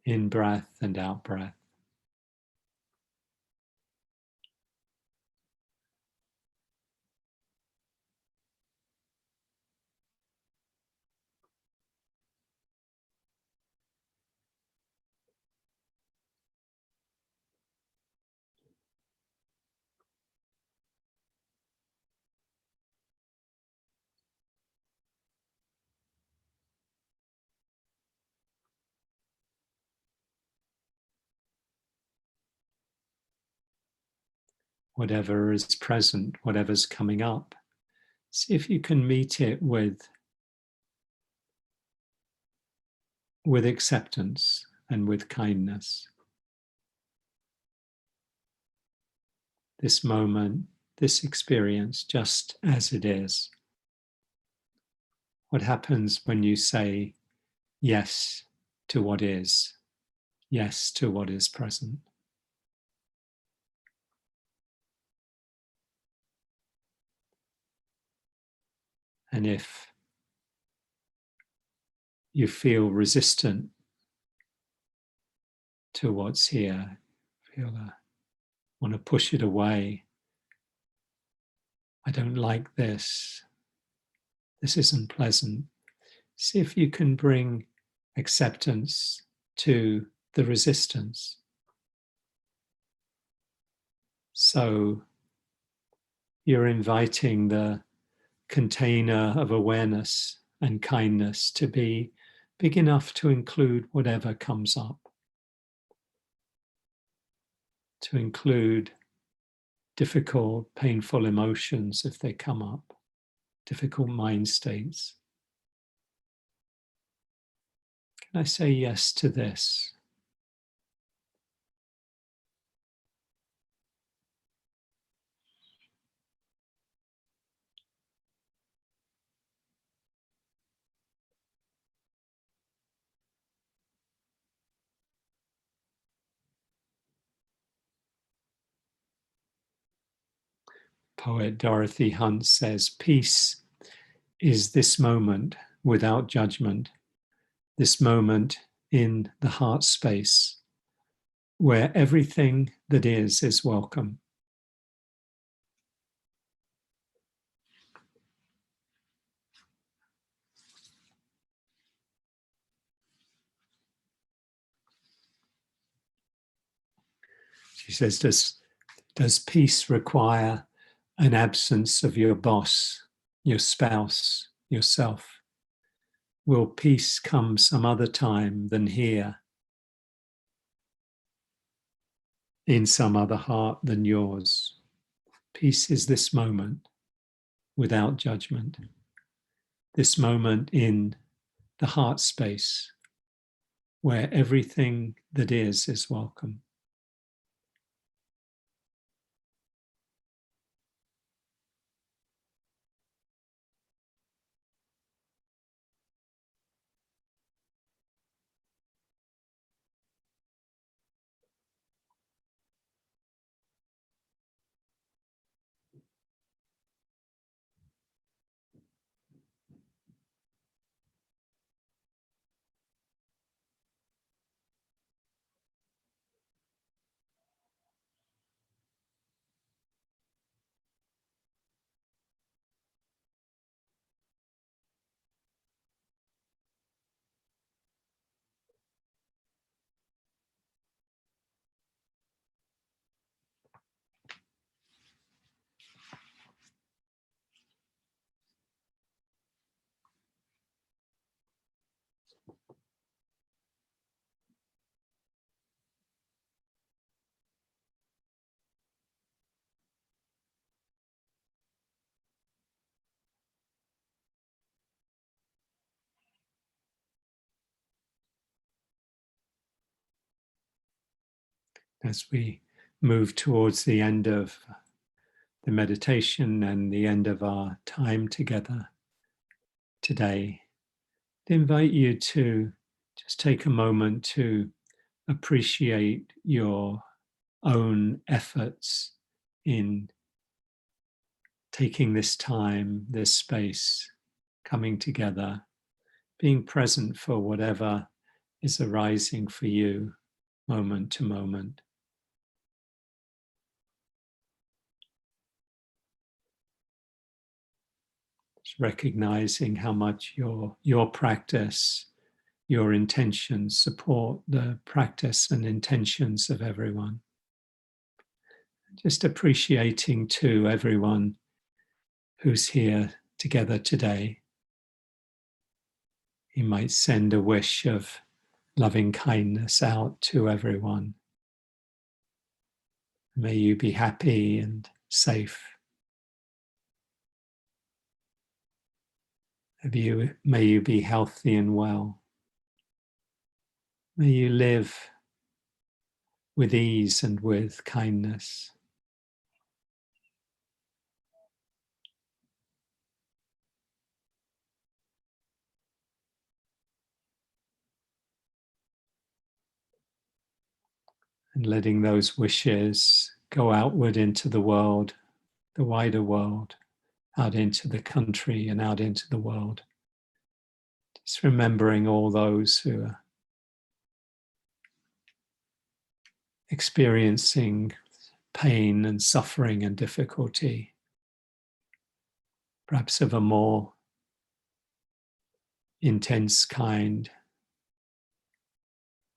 In breath and out breath. Whatever is present, whatever's coming up, see if you can meet it with acceptance and with kindness. This moment, this experience, just as it is. What happens when you say yes to what is, yes to what is present? And if you feel resistant to what's here, want to push it away, I don't like this, this isn't pleasant, see if you can bring acceptance to the resistance. So you're inviting the container of awareness and kindness to be big enough to include whatever comes up, to include difficult, painful emotions if they come up, difficult mind states. Can I say yes to this? Poet Dorothy Hunt says, peace is this moment without judgment, this moment in the heart space where everything that is welcome. She says, does peace require an absence of your boss, your spouse, yourself? Will peace come some other time than here? in some other heart than yours. Peace is this moment without judgment. This moment in the heart space where everything that is welcome. As we move towards the end of the meditation and the end of our time together today, I invite you to just take a moment to appreciate your own efforts in taking this time, this space, coming together, being present for whatever is arising for you moment to moment. Just recognizing how much your practice, your intentions support the practice and intentions of everyone. Just appreciating too everyone who's here together today. You might send a wish of loving kindness out to everyone. May you be happy and safe. May you be healthy and well. May you live with ease and with kindness. And letting those wishes go outward into the world, the wider world, out into the country and out into the world. Just remembering all those who are experiencing pain and suffering and difficulty, perhaps of a more intense kind,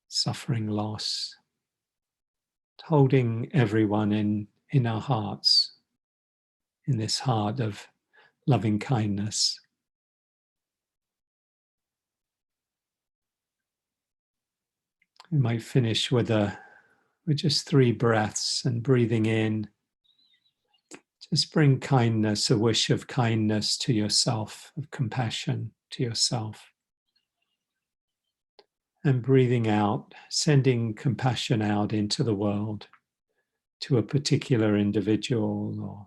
suffering, loss, holding everyone in our hearts, in this heart of loving kindness. We might finish with just 3 breaths, and breathing in, just bring kindness, a wish of kindness to yourself, of compassion to yourself. And breathing out, sending compassion out into the world, to a particular individual or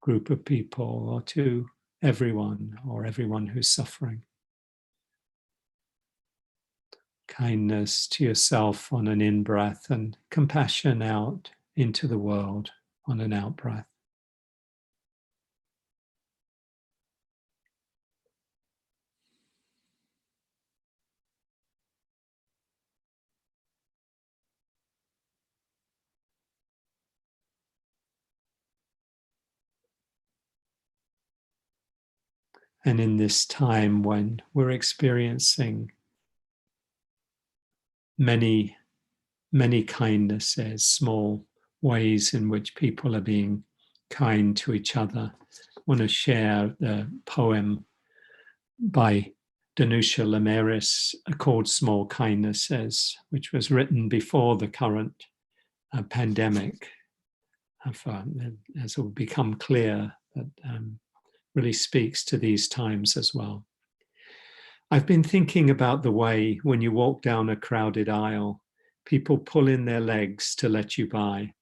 group of people, or to everyone, or everyone who's suffering. Kindness to yourself on an in-breath, and compassion out into the world on an out-breath. And in this time when we're experiencing many, many kindnesses, small ways in which people are being kind to each other, I want to share the poem by Danusha Lameris called Small Kindnesses, which was written before the current pandemic, as it will become clear, that really speaks to these times as well. I've been thinking about the way when you walk down a crowded aisle, people pull in their legs to let you by,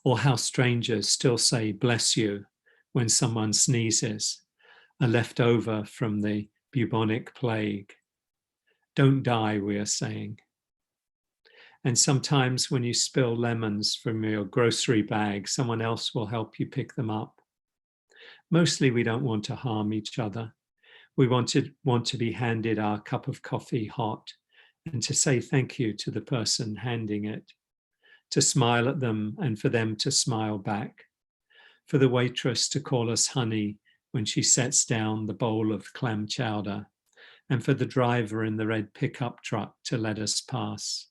or how strangers still say bless you when someone sneezes, a leftover from the bubonic plague. Don't die, we are saying. And sometimes when you spill lemons from your grocery bag, someone else will help you pick them up. Mostly we don't want to harm each other. We want to be handed our cup of coffee hot and to say thank you to the person handing it, to smile at them and for them to smile back, for the waitress to call us honey when she sets down the bowl of clam chowder, and for the driver in the red pickup truck to let us pass.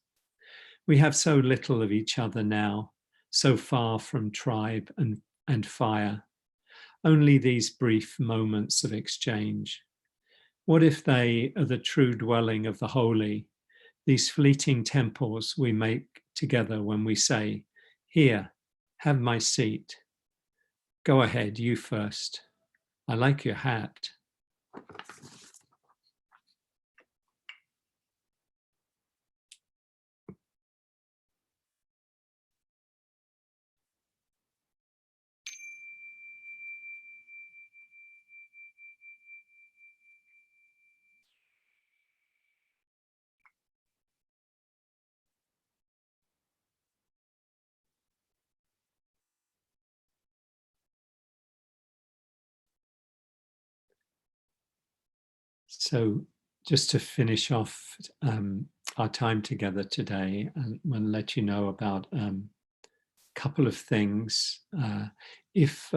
We have so little of each other now, so far from tribe and fire. Only these brief moments of exchange. What if they are the true dwelling of the holy, these fleeting temples we make together when we say, here, have my seat. Go ahead, you first. I like your hat. So just to finish off our time together today, and I'm going to let you know about a couple of things. If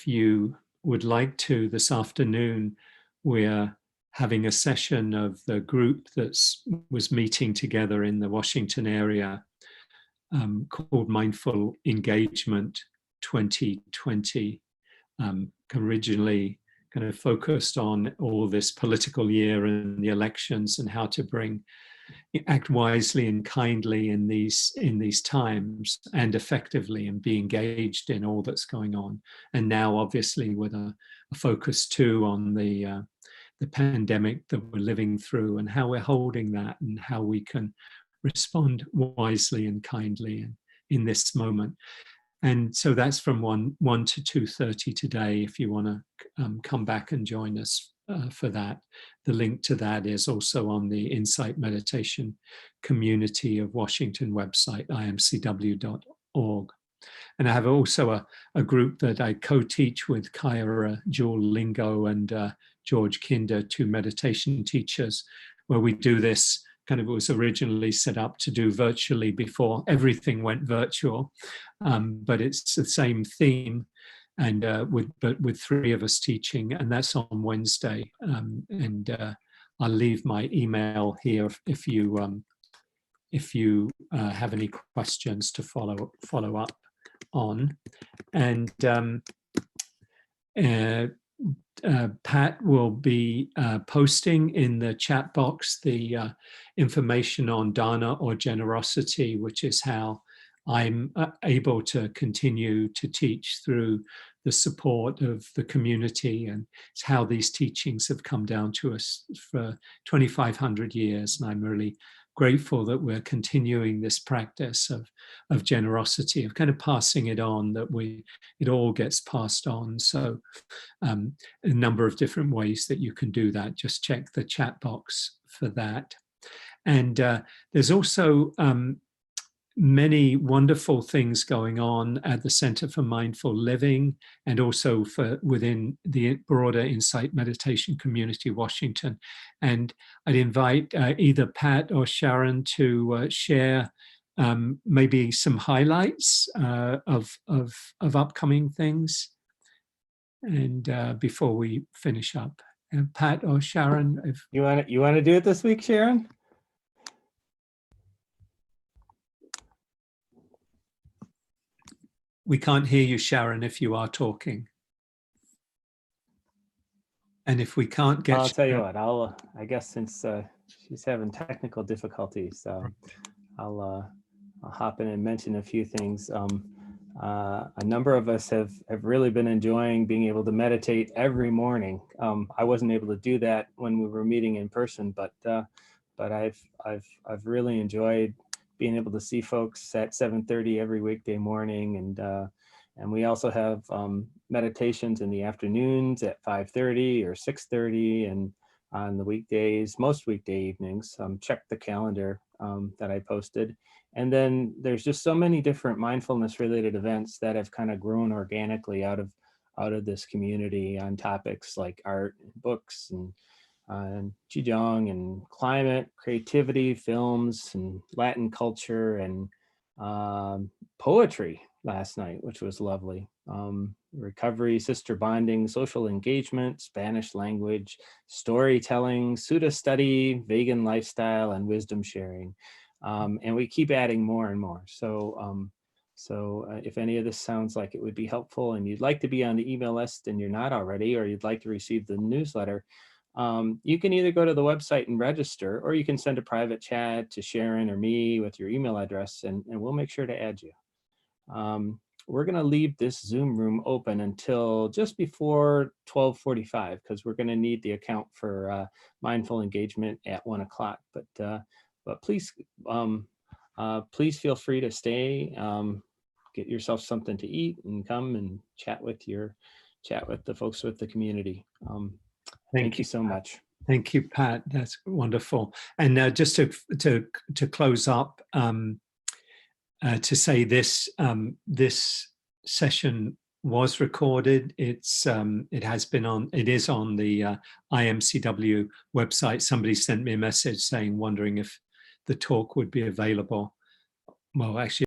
you would like to, this afternoon, we're having a session of the group that was meeting together in the Washington area called Mindful Engagement 2020, originally kind of focused on all this political year and the elections and how to act wisely and kindly in these times and effectively and be engaged in all that's going on. And now obviously with a focus too on the pandemic that we're living through and how we're holding that and how we can respond wisely and kindly in this moment. And so that's from 1 to 2:30 today, if you want to come back and join us for that. The link to that is also on the Insight Meditation Community of Washington website, imcw.org. And I have also a group that I co-teach with Kyra Jewel Lingo and George Kinder, two meditation teachers, where we do this kind of, it was originally set up to do virtually before everything went virtual, but it's the same theme, and with 3 of us teaching, and that's on Wednesday. I'll leave my email here if you have any questions to follow up on. And Pat will be posting in the chat box the information on dana or generosity, which is how I'm able to continue to teach through the support of the community, and it's how these teachings have come down to us for 2,500 years. And I'm really grateful that we're continuing this practice of generosity, of kind of passing it on, that it all gets passed on. So a number of different ways that you can do that. Just check the chat box for that. And there's also many wonderful things going on at the Center for Mindful Living, and also within the broader Insight Meditation Community Washington. And I'd invite either Pat or Sharon to share maybe some highlights of upcoming things, and before we finish up. Pat or Sharon, if you want to do it this week, Sharon? We can't hear you, Sharon, if you are talking. And if we can't get, I'll tell you what, I guess since she's having technical difficulties, so I'll hop in and mention a few things. A number of us have really been enjoying being able to meditate every morning. I wasn't able to do that when we were meeting in person, but I've really enjoyed being able to see folks at 7:30 every weekday morning, and we also have meditations in the afternoons at 5:30 or 6:30, and on the weekdays, most weekday evenings. Check the calendar that I posted. And then there's just so many different mindfulness related events that have kind of grown organically out of this community on topics like art, and books, and Qigong, and climate, creativity, films, and Latin culture, and poetry last night, which was lovely. Recovery, sister bonding, social engagement, Spanish language, storytelling, Sutta study, vegan lifestyle, and wisdom sharing. And we keep adding more and more. So if any of this sounds like it would be helpful and you'd like to be on the email list and you're not already, or you'd like to receive the newsletter, you can either go to the website and register, or you can send a private chat to Sharon or me with your email address, and we'll make sure to add you. We're going to leave this Zoom room open until just before 12:45, because we're going to need the account for mindful engagement at 1 o'clock. But please, please feel free to stay, get yourself something to eat, and come and chat with the folks with the community. Thank you so much. Thank you, Pat. That's wonderful. And just to close up, to say this this session was recorded. It is on the IMCW website. Somebody sent me a message saying, wondering if the talk would be available. Well, actually,